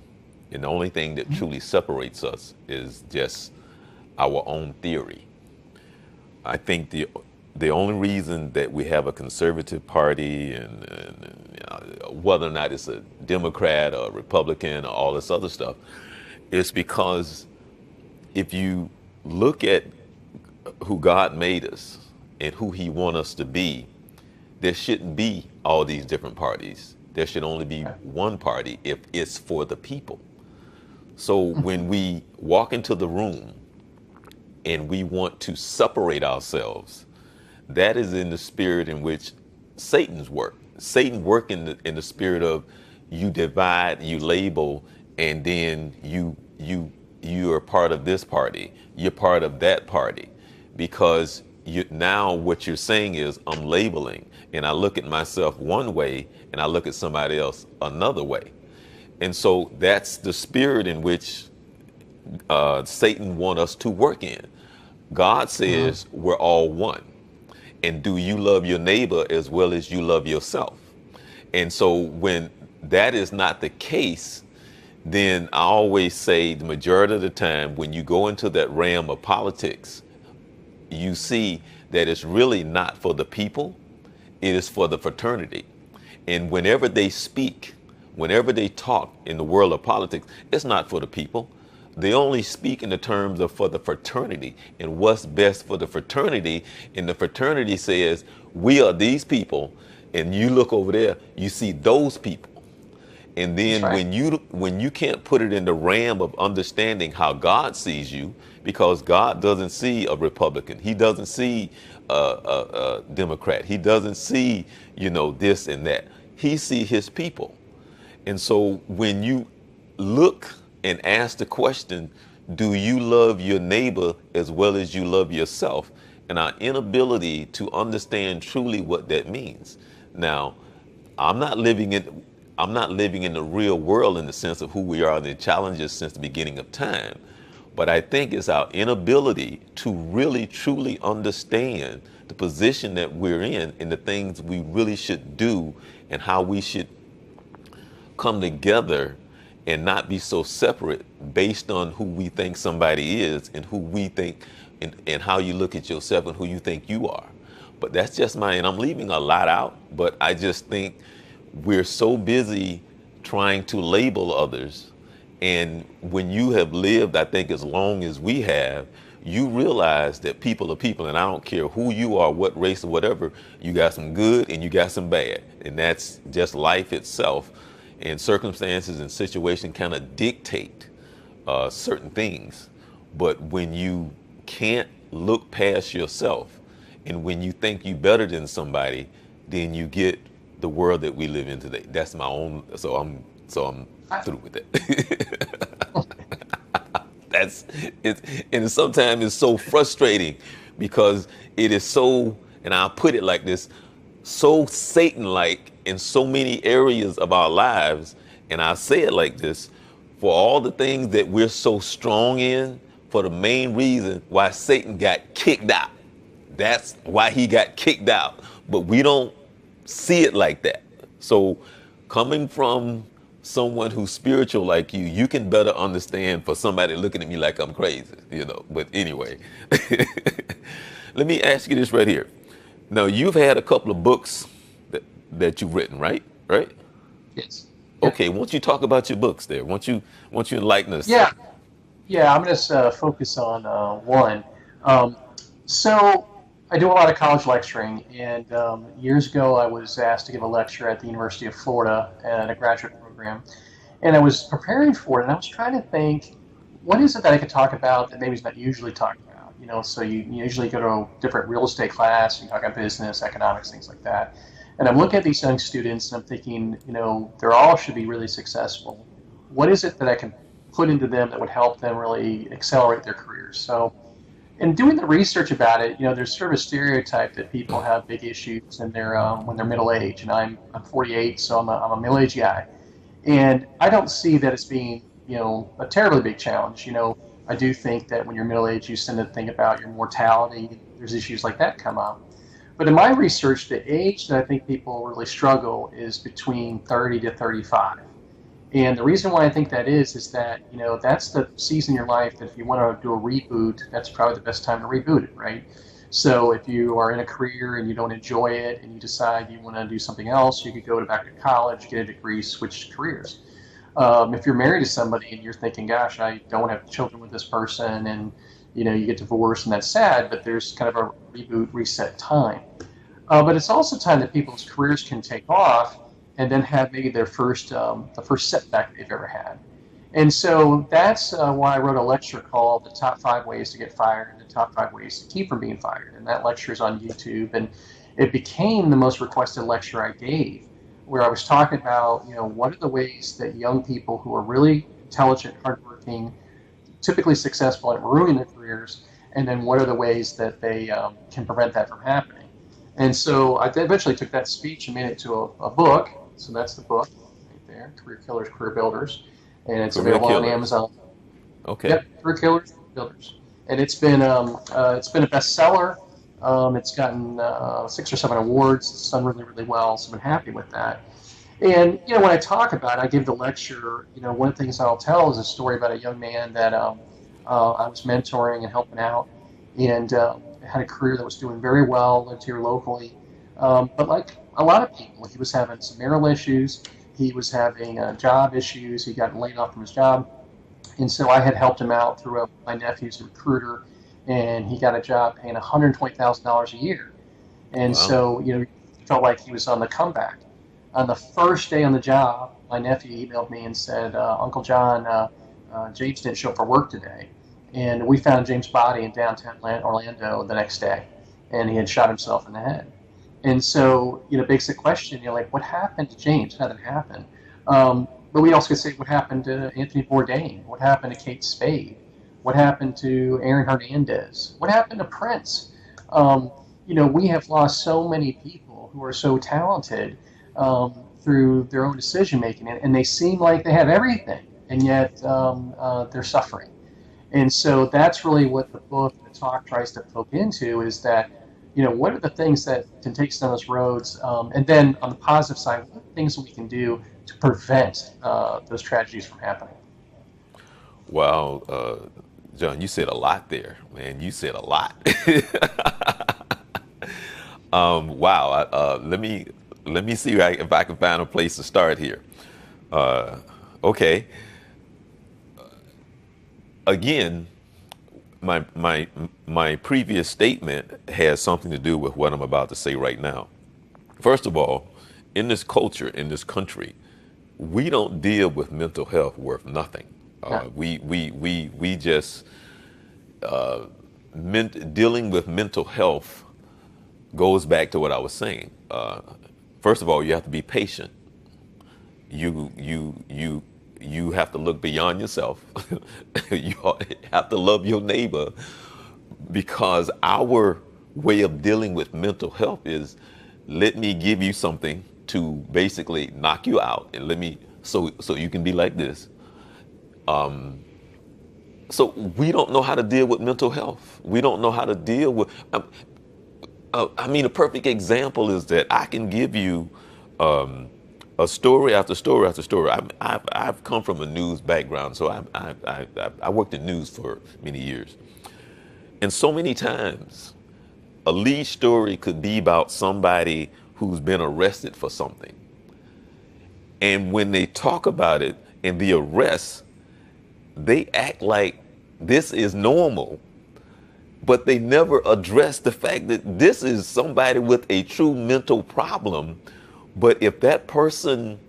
and the only thing that truly separates us is just our own theory. I think the only reason that we have a conservative party and whether or not it's a Democrat or a Republican or all this other stuff is because if you look at who God made us and who He wants us to be, there shouldn't be all these different parties. There should only be one party if it's for the people. So when we walk into the room and we want to separate ourselves, that is in the spirit in which Satan's work. Satan work in the spirit of you divide, you label, and then you are part of this party, you're part of that party, because now what you're saying is I'm labeling, and I look at myself one way and I look at somebody else another way. And so that's the spirit in which Satan wants us to work in. God says we're all one. And do you love your neighbor as well as you love yourself? And so when that is not the case, then I always say the majority of the time when you go into that realm of politics, you see that it's really not for the people, it is for the fraternity. And whenever they speak, whenever they talk in the world of politics, it's not for the people. They only speak in the terms of for the fraternity and what's best for the fraternity. And the fraternity says, we are these people. And you look over there, you see those people. And then when you can't put it in the realm of understanding how God sees you, because God doesn't see a Republican, He doesn't see a Democrat, He doesn't see, this and that. He sees His people. And so when you look and ask the question, do you love your neighbor as well as you love yourself? And our inability to understand truly what that means. Now, I'm not living in the real world in the sense of who we are, the challenges since the beginning of time. But I think it's our inability to really truly understand the position that we're in and the things we really should do and how we should come together and not be so separate based on who we think somebody is and who we think and how you look at yourself and who you think you are. But that's just and I'm leaving a lot out, but I just think we're so busy trying to label others. And when you have lived, I think, as long as we have, you realize that people are people, and I don't care who you are, what race or whatever, you got some good and you got some bad. And that's just life itself. And circumstances and situations kind of dictate certain things. But when you can't look past yourself, and when you think you better than somebody, then you get the world that we live in today. That's my own. So I'm through with it. That's it, and sometimes it's so frustrating because it is so, and I'll put it like this, so Satan-like in so many areas of our lives. And I say it like this: for all the things that we're so strong in, for the main reason why Satan got kicked out. That's why he got kicked out. But we don't see it like that. So coming from someone who's spiritual like you can better understand for somebody looking at me like I'm crazy, But anyway, let me ask you this right here. Now, you've had a couple of books that you've written, right? Right? Yes. Okay, why don't you talk about your books there? Why don't you enlighten us? Yeah. I'm going to focus on one. So I do a lot of college lecturing, and years ago I was asked to give a lecture at the University of Florida at a graduate program, and I was preparing for it, and I was trying to think, what is it that I could talk about that maybe is not usually talked about? So you usually go to a different real estate class, you talk about business, economics, things like that. And I'm looking at these young students and I'm thinking, they all should be really successful. What is it that I can put into them that would help them really accelerate their careers? So, in doing the research about it, there's sort of a stereotype that people have big issues in their when they're middle age, and I'm 48, so I'm a middle aged guy, and I don't see that as being a terribly big challenge. I do think that when you're middle aged, you tend to think about your mortality. There's issues like that come up. But in my research, the age that I think people really struggle is between 30 to 35. And the reason why I think that is that, that's the season in your life that if you want to do a reboot, that's probably the best time to reboot it, right? So if you are in a career and you don't enjoy it and you decide you want to do something else, you could go back to college, get a degree, switch careers. If you're married to somebody and you're thinking, gosh, I don't have children with this person, and you get divorced and that's sad, but there's kind of a reboot, reset time. But it's also time that people's careers can take off and then have maybe their the first setback they've ever had. And so that's why I wrote a lecture called The Top 5 Ways to Get Fired and the Top 5 Ways to Keep from Being Fired. And that lecture is on YouTube, and it became the most requested lecture I gave, where I was talking about, what are the ways that young people who are really intelligent, hardworking, typically successful at ruining their careers, and then what are the ways that they can prevent that from happening. And so I eventually took that speech and made it to a book. So that's the book right there, Career Killers, Career Builders. And it's available on Amazon. Okay. Yep, Career Killers, Career Builders. And it's been a bestseller. It's gotten 6 or 7 awards. It's done really, really well, so I've been happy with that. And, when I talk about it, I give the lecture, one of the things I'll tell is a story about a young man that I was mentoring and helping out, and had a career that was doing very well, lived here locally. But like a lot of people, he was having some marital issues. He was having job issues. He got laid off from his job. And so I had helped him out through my nephew's a recruiter, and he got a job paying $120,000 a year. And so, he felt like he was on the comeback. On the first day on the job, my nephew emailed me and said, Uncle John, James didn't show up for work today. And we found James' body in downtown Orlando the next day, and he had shot himself in the head. And so, begs the question, like, what happened to James? How did that happen? But we also could say, what happened to Anthony Bourdain? What happened to Kate Spade? What happened to Aaron Hernandez? What happened to Prince? We have lost so many people who are so talented through their own decision making, and they seem like they have everything, and yet they're suffering. And so that's really what the book, the talk, tries to poke into, is that, what are the things that can take us down those roads? And then on the positive side, what are the things that we can do to prevent those tragedies from happening? Wow, John, you said a lot there, man. You said a lot. Wow. Let me see if I can find a place to start here. Okay. Again, my previous statement has something to do with what I'm about to say right now. First of all, in this culture, in this country, we don't deal with mental health worth nothing. We just dealing with mental health goes back to what I was saying. First of all, you have to be patient. You have to look beyond yourself. You have to love your neighbor, because our way of dealing with mental health is, let me give you something to basically knock you out, and so you can be like this. So we don't know how to deal with mental health. We don't know how to deal with. A perfect example is that I can give you a story after story after story. I've come from a news background, so I worked in news for many years, and so many times, a lead story could be about somebody who's been arrested for something, and when they talk about it and the arrest, they act like this is normal, but they never address the fact that this is somebody with a true mental problem. But if that person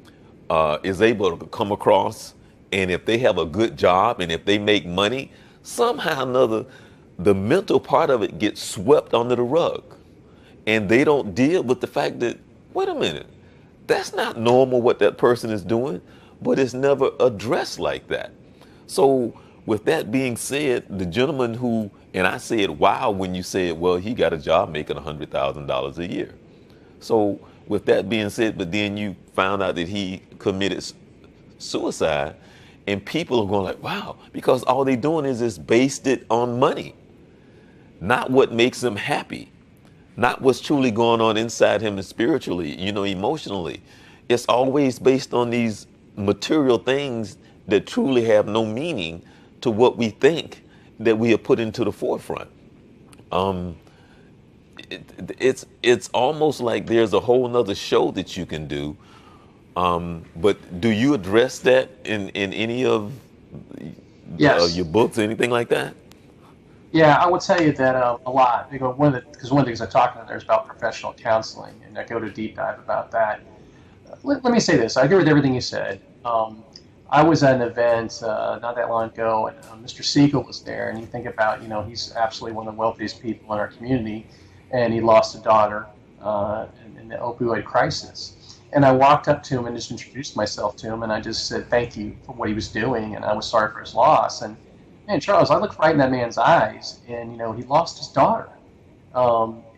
is able to come across, and if they have a good job, and if they make money, somehow or another, the mental part of it gets swept under the rug. And they don't deal with the fact that wait a minute, that's not normal what that person is doing, but it's never addressed like that. So with that being said, the gentleman who, and I said, wow, when you said, well, he got a job making $100,000 a year. So with that being said, but then you found out that he committed suicide, and people are going like, wow, because all they doing is based it on money, not what makes them happy, not what's truly going on inside him and spiritually, emotionally. It's always based on these material things that truly have no meaning to what we think that we have put into the forefront. It's almost like there's a whole nother show that you can do. But do you address that in any of Yes. your books, anything like that? Yeah, I will tell you that a lot. Because one of the things I talk about there is about professional counseling, and I go to deep dive about that. Let me say this. I agree with everything you said. I was at an event not that long ago, and Mr. Siegel was there, and you think about, he's absolutely one of the wealthiest people in our community, and he lost a daughter in the opioid crisis. And I walked up to him and just introduced myself to him, and I just said thank you for what he was doing, and I was sorry for his loss. And man, Charles, I looked right in that man's eyes, and he lost his daughter,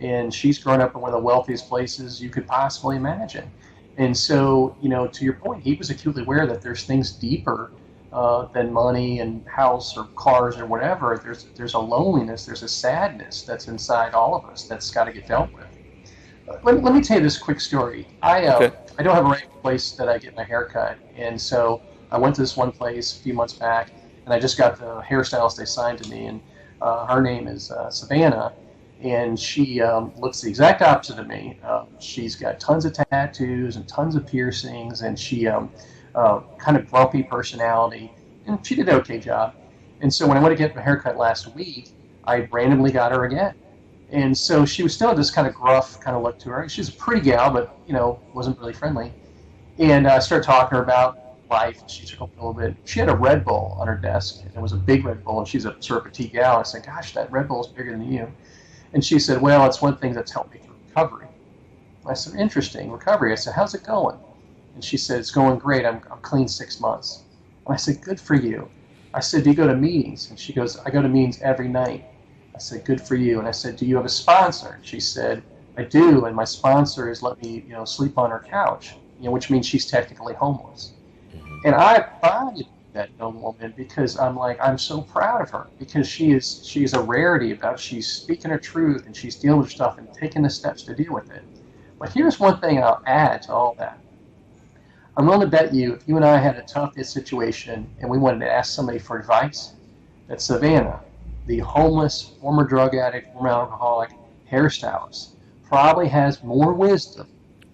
and she's grown up in one of the wealthiest places you could possibly imagine. And so, to your point, he was acutely aware that there's things deeper than money and house or cars or whatever. There's a loneliness, there's a sadness that's inside all of us that's got to get dealt with. Let me tell you this quick story. Okay. I don't have a regular place that I get my hair cut, and so I went to this one place a few months back, and I just got the hairstylist they signed to me, and her name is Savannah, and she looks the exact opposite of me. She's got tons of tattoos and tons of piercings, and she kind of grumpy personality, and she did an okay job. And so when I went to get my haircut last week, I randomly got her again. And so she was still this kind of gruff kind of look to her. She's a pretty gal, but wasn't really friendly. And I started talking to her about life, and she took up a little bit. She had a Red Bull on her desk, and it was a big Red Bull, and she's a sort of petite gal. I said, gosh, that Red Bull is bigger than you. And she said, well, it's one thing that's helped me through recovery. I said, interesting, recovery. I said, how's it going? And she said, it's going great. I'm clean 6 months. And I said, good for you. I said, do you go to meetings? And she goes, I go to meetings every night. I said, good for you. And I said, do you have a sponsor? And she said, I do. And my sponsor has let me, sleep on her couch, which means she's technically homeless. And I bonded with that young woman because I'm so proud of her, because she's a rarity about she's speaking her truth and she's dealing with stuff and taking the steps to deal with it. But here's one thing I'll add to all that. I'm willing to bet you, if you and I had a tough situation and we wanted to ask somebody for advice, that Savannah, the homeless, former drug addict, former alcoholic hairstylist, probably has more wisdom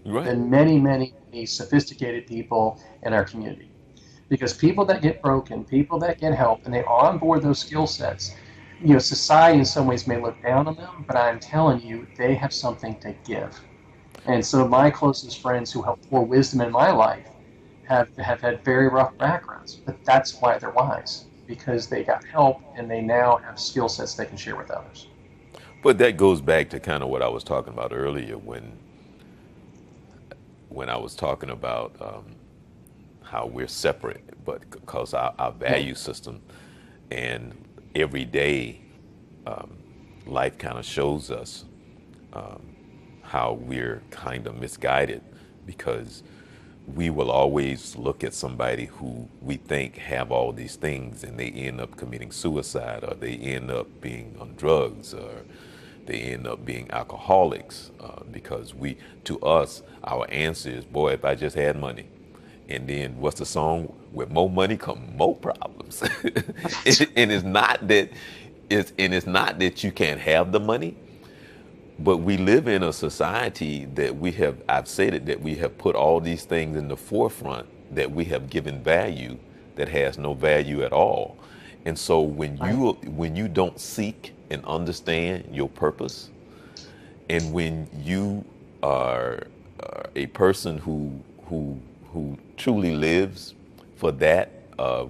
than many, many sophisticated people in our community. Because people that get broken, people that get help, and they onboard those skill sets, society in some ways may look down on them, but I'm telling you, they have something to give. And so my closest friends who helped pour wisdom in my life have had very rough backgrounds, but that's why they're wise, because they got help and they now have skill sets they can share with others. But that goes back to kind of what I was talking about earlier when I was talking about how we're separate, but because our value system and every day life kind of shows us how we're kind of misguided, because we will always look at somebody who we think have all these things and they end up committing suicide, or they end up being on drugs, or they end up being alcoholics, because to us, our answer is, boy, if I just had money. And then what's the song? With more money come more problems. and it's not that you can't have the money, but we live in a society that I've said it, that we have put all these things in the forefront, that we have given value that has no value at all. And so when you don't seek and understand your purpose, and when you are a person who truly lives for that,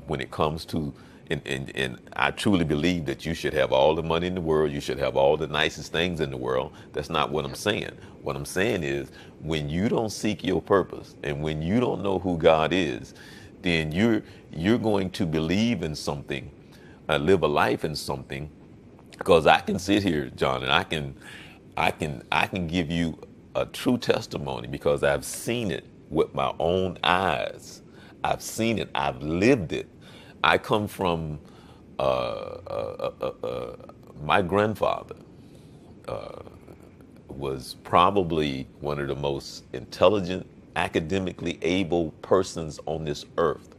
when it comes to and I truly believe that you should have all the money in the world. You should have all the nicest things in the world. That's not what I'm saying. What I'm saying is when you don't seek your purpose and when you don't know who God is, then you're going to believe in something, live a life in something. Because I can sit here, John, and I can give you a true testimony because I've seen it with my own eyes. I've seen it. I've lived it. I come from my grandfather was probably one of the most intelligent, academically able persons on this earth.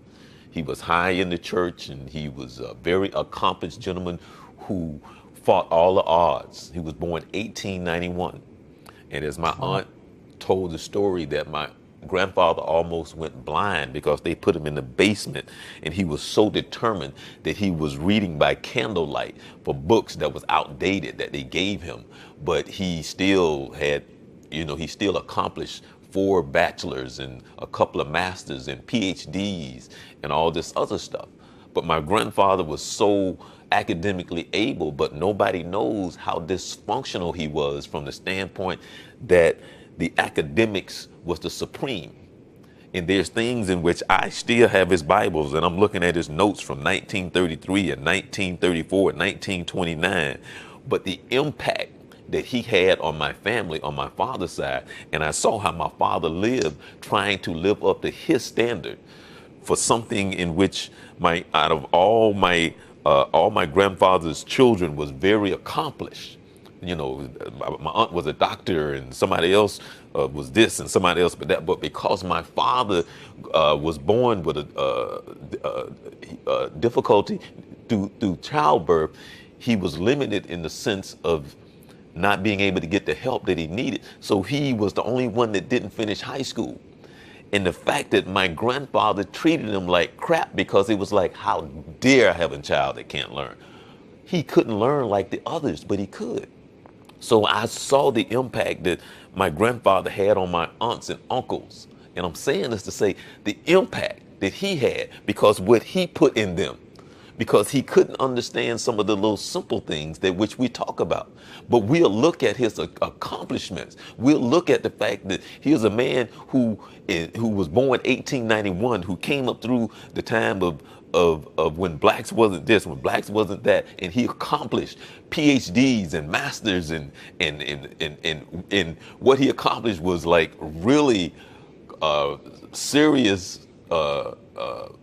He was high in the church, and he was a very accomplished gentleman who fought all the odds. He was born 1891. And as my aunt told the story that my grandfather almost went blind because they put him in the basement, and he was so determined that he was reading by candlelight for books that was outdated that they gave him. But he still had, he still accomplished 4 bachelors and a couple of masters and PhDs and all this other stuff. But my grandfather was so academically able, but nobody knows how dysfunctional he was from the standpoint that the academics was the supreme. And there's things in which I still have his Bibles, and I'm looking at his notes from 1933 and 1934 and 1929. But the impact that he had on my family, on my father's side, and I saw how my father lived, trying to live up to his standard for something in which out of all my grandfather's children was very accomplished. My aunt was a doctor, and somebody else was this, and somebody else but that. But because my father was born with a difficulty through childbirth, he was limited in the sense of not being able to get the help that he needed. So he was the only one that didn't finish high school. And the fact that my grandfather treated him like crap, because it was like, how dare I have a child that can't learn? He couldn't learn like the others, but he could. So I saw the impact that my grandfather had on my aunts and uncles. And I'm saying this to say the impact that he had, because what he put in them, because he couldn't understand some of the little simple things that which we talk about. But we'll look at his accomplishments. We'll look at the fact that he was a man who was born 1891, who came up through the time of when blacks wasn't this, when blacks wasn't that, and he accomplished PhDs and masters, and what he accomplished was like really serious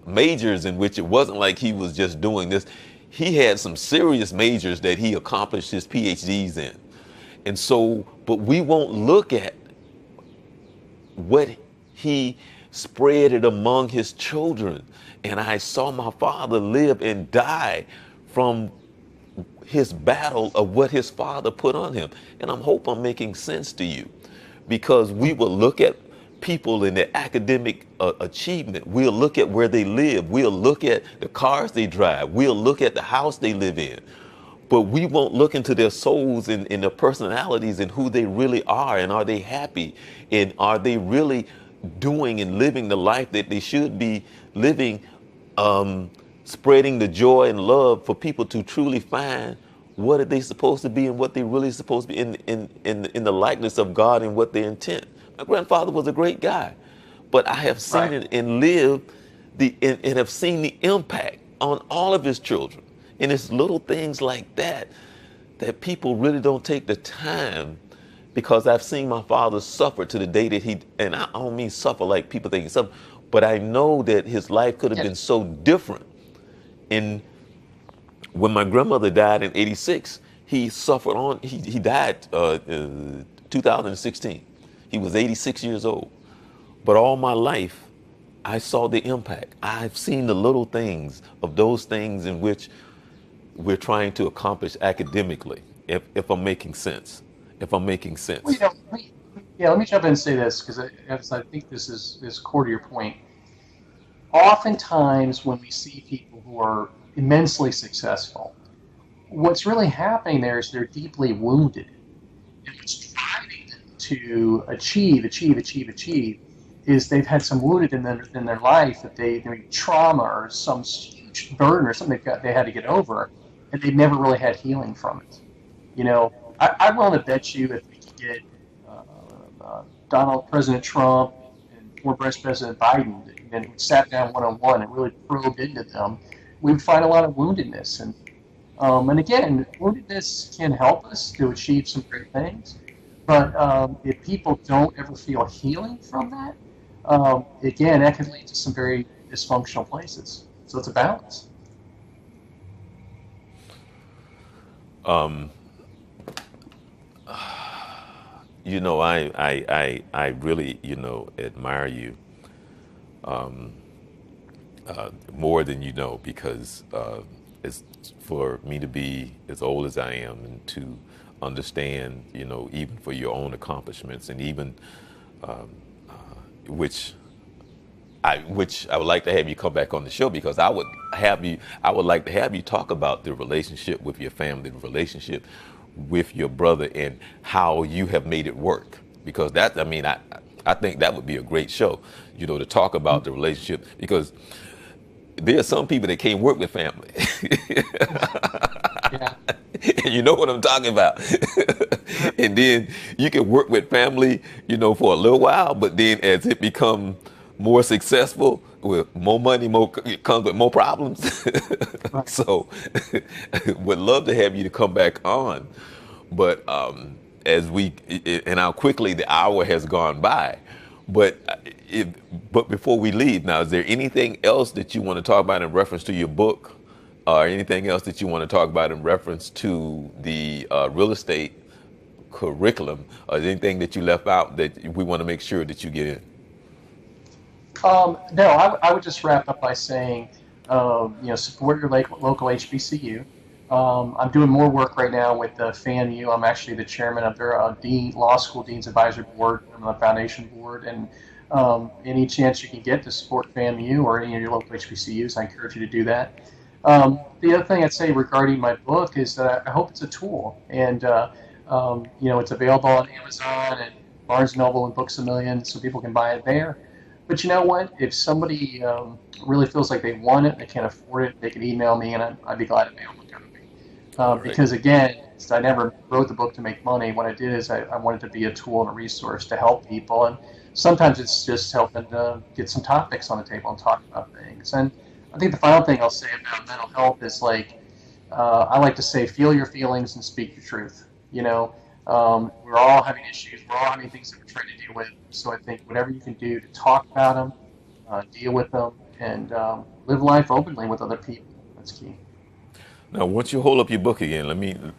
majors, in which it wasn't like he was just doing this. He had some serious majors that he accomplished his PhDs in. And so, but we won't look at what he spread it among his children. And I saw my father live and die from his battle of what his father put on him. And I hope I'm making sense to you, because we will look at people in their academic achievement. We'll look at where they live. We'll look at the cars they drive. We'll look at the house they live in. But we won't look into their souls and their personalities and who they really are, and are they happy, and are they really doing and living the life that they should be living, spreading the joy and love for people to truly find what are they supposed to be and what they really supposed to be in the likeness of God and what their intent. My grandfather was a great guy, but I have seen it and lived and have seen the impact on all of his children. And it's little things like that that people really don't take the time, because I've seen my father suffer to the day that and I don't mean suffer like people think he suffered, but I know that his life could have been so different. And when my grandmother died in '86, he suffered on, he died in 2016. He was 86 years old. But all my life, I saw the impact. I've seen the little things of those things in which we're trying to accomplish academically, if I'm making sense. If I'm making sense. Well, let me jump in and say this, because I think this is core to your point. Oftentimes when we see people who are immensely successful, what's really happening there is they're deeply wounded. And what's driving them to achieve is they've had some wounded in their life, that they trauma or some huge huge burden or something they had to get over, and they never really had healing from it. You know, I'm willing to bet you if we could get President Trump and former Vice President Biden, and we sat down one-on-one and really probed into them, we would find a lot of woundedness. And again, woundedness can help us to achieve some great things. But if people don't ever feel healing from that, again, that can lead to some very dysfunctional places. So it's a balance. You know, I really, you know, admire you more than you know, because it's for me to be as old as I am and to understand, you know, even for your own accomplishments, and even which I would like to have you come back on the show, because I would like to have you talk about the relationship with your family, the relationship with your brother, and how you have made it work. Because that, I mean, I think that would be a great show, you know, to talk about the relationship, because there are some people that can't work with family. Yeah. And you know what I'm talking about. And then you can work with family, you know, for a little while, but then as it becomes more successful, with more money, it comes with more problems. Right. So would love to have you to come back on. But and how quickly the hour has gone by. But before we leave, now, is there anything else that you want to talk about in reference to your book, or anything else that you want to talk about in reference to the real estate curriculum, or anything that you left out that we want to make sure that you get in? No, I would just wrap up by saying, support your local HBCU. I'm doing more work right now with the FAMU. I'm actually the chairman of their law school dean's advisory board. I'm on the foundation board, and any chance you can get to support FAMU or any of your local HBCUs, I encourage you to do that. The other thing I'd say regarding my book is that I hope it's a tool, and it's available on Amazon and Barnes & Noble and Books A Million, so people can buy it there. But you know what? If somebody really feels like they want it, they can't afford it, they can email me, and I'd be glad to mail it to me. Because again, I never wrote the book to make money. What I did is I wanted to be a tool and a resource to help people, and sometimes it's just helping to get some topics on the table and talk about things. And I think the final thing I'll say about mental health is I like to say, feel your feelings and speak your truth. You know, we're all having issues. We're all having things that we're trying to deal with. So I think whatever you can do to talk about them, deal with them, and live life openly with other people, that's key. Now, once you hold up your book again,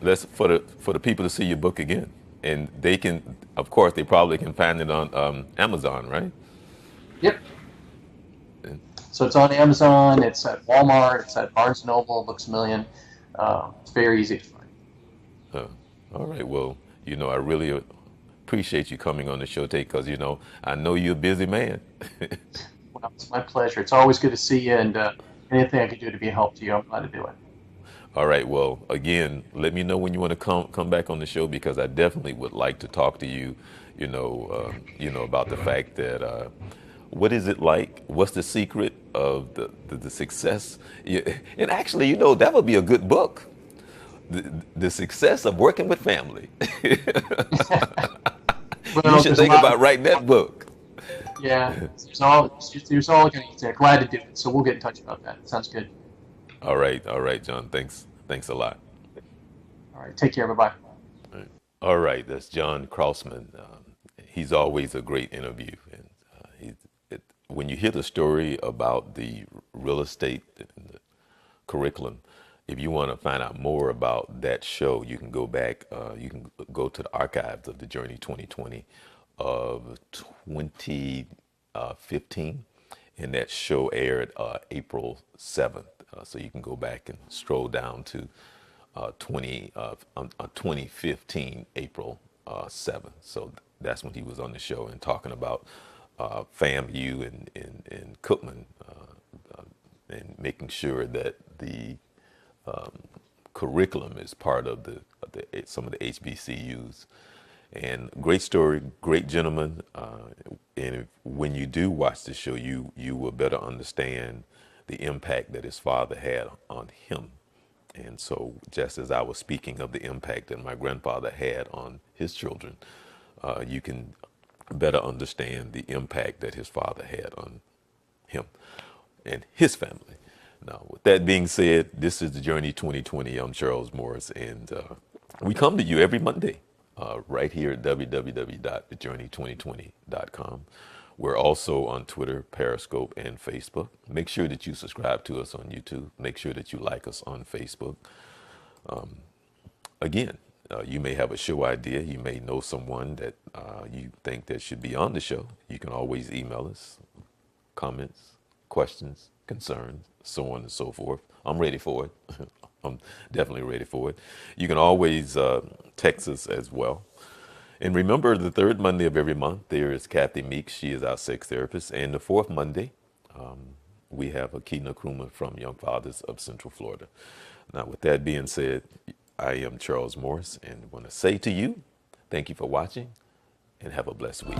let's for the people to see your book again, and they can, of course, they probably can find it on Amazon, right? Yep. So it's on Amazon. It's at Walmart. It's at Barnes & Noble, Books A Million. It's very easy to find. All right. Well, you know, I really appreciate you coming on the show today, because, you know, I know you're a busy man. Well, it's my pleasure. It's always good to see you, and anything I can do to be a help to you, I'm glad to do it. All right. Well, again, let me know when you want to come back on the show, because I definitely would like to talk to you, about the fact that what is it like? What's the secret of the success? And actually, you know, that would be a good book. The success of working with family. Well, you should think about writing that book. Yeah, there's all kind of there. Glad to do it. So we'll get in touch about that. Sounds good. All right, John. Thanks a lot. All right, take care. Bye-bye. All right, that's John Crossman. He's always a great interview, and when you hear the story about the real estate and the curriculum, if you want to find out more about that show, you can go back. You can go to the archives of the Journey 2020 of 2015, and that show aired April 7th. So you can go back and stroll down to 2015 April 7th. So that's when he was on the show and talking about FAMU and Cookman, and making sure that the curriculum is part of some of the HBCUs. And great story, great gentleman. And when you do watch the show, you will better understand the impact that his father had on him. And so, just as I was speaking of the impact that my grandfather had on his children, you can better understand the impact that his father had on him and his family. Now, with that being said, this is the Journey 2020. I'm Charles Morris, and we come to you every Monday right here at www.thejourney2020.com. We're also on Twitter, Periscope, and Facebook. Make sure that you subscribe to us on YouTube. Make sure that you like us on Facebook. Again, you may have a show idea. You may know someone that you think that should be on the show. You can always email us comments, questions, concerns, so on and so forth. I'm ready for it. I'm definitely ready for it. You can always text us as well. And remember, the third Monday of every month, there is Kathy Meeks. She is our sex therapist. And the fourth Monday, we have Akina Kruma from Young Fathers of Central Florida. Now, with that being said, I am Charles Morris, and I want to say to you, thank you for watching, and have a blessed week.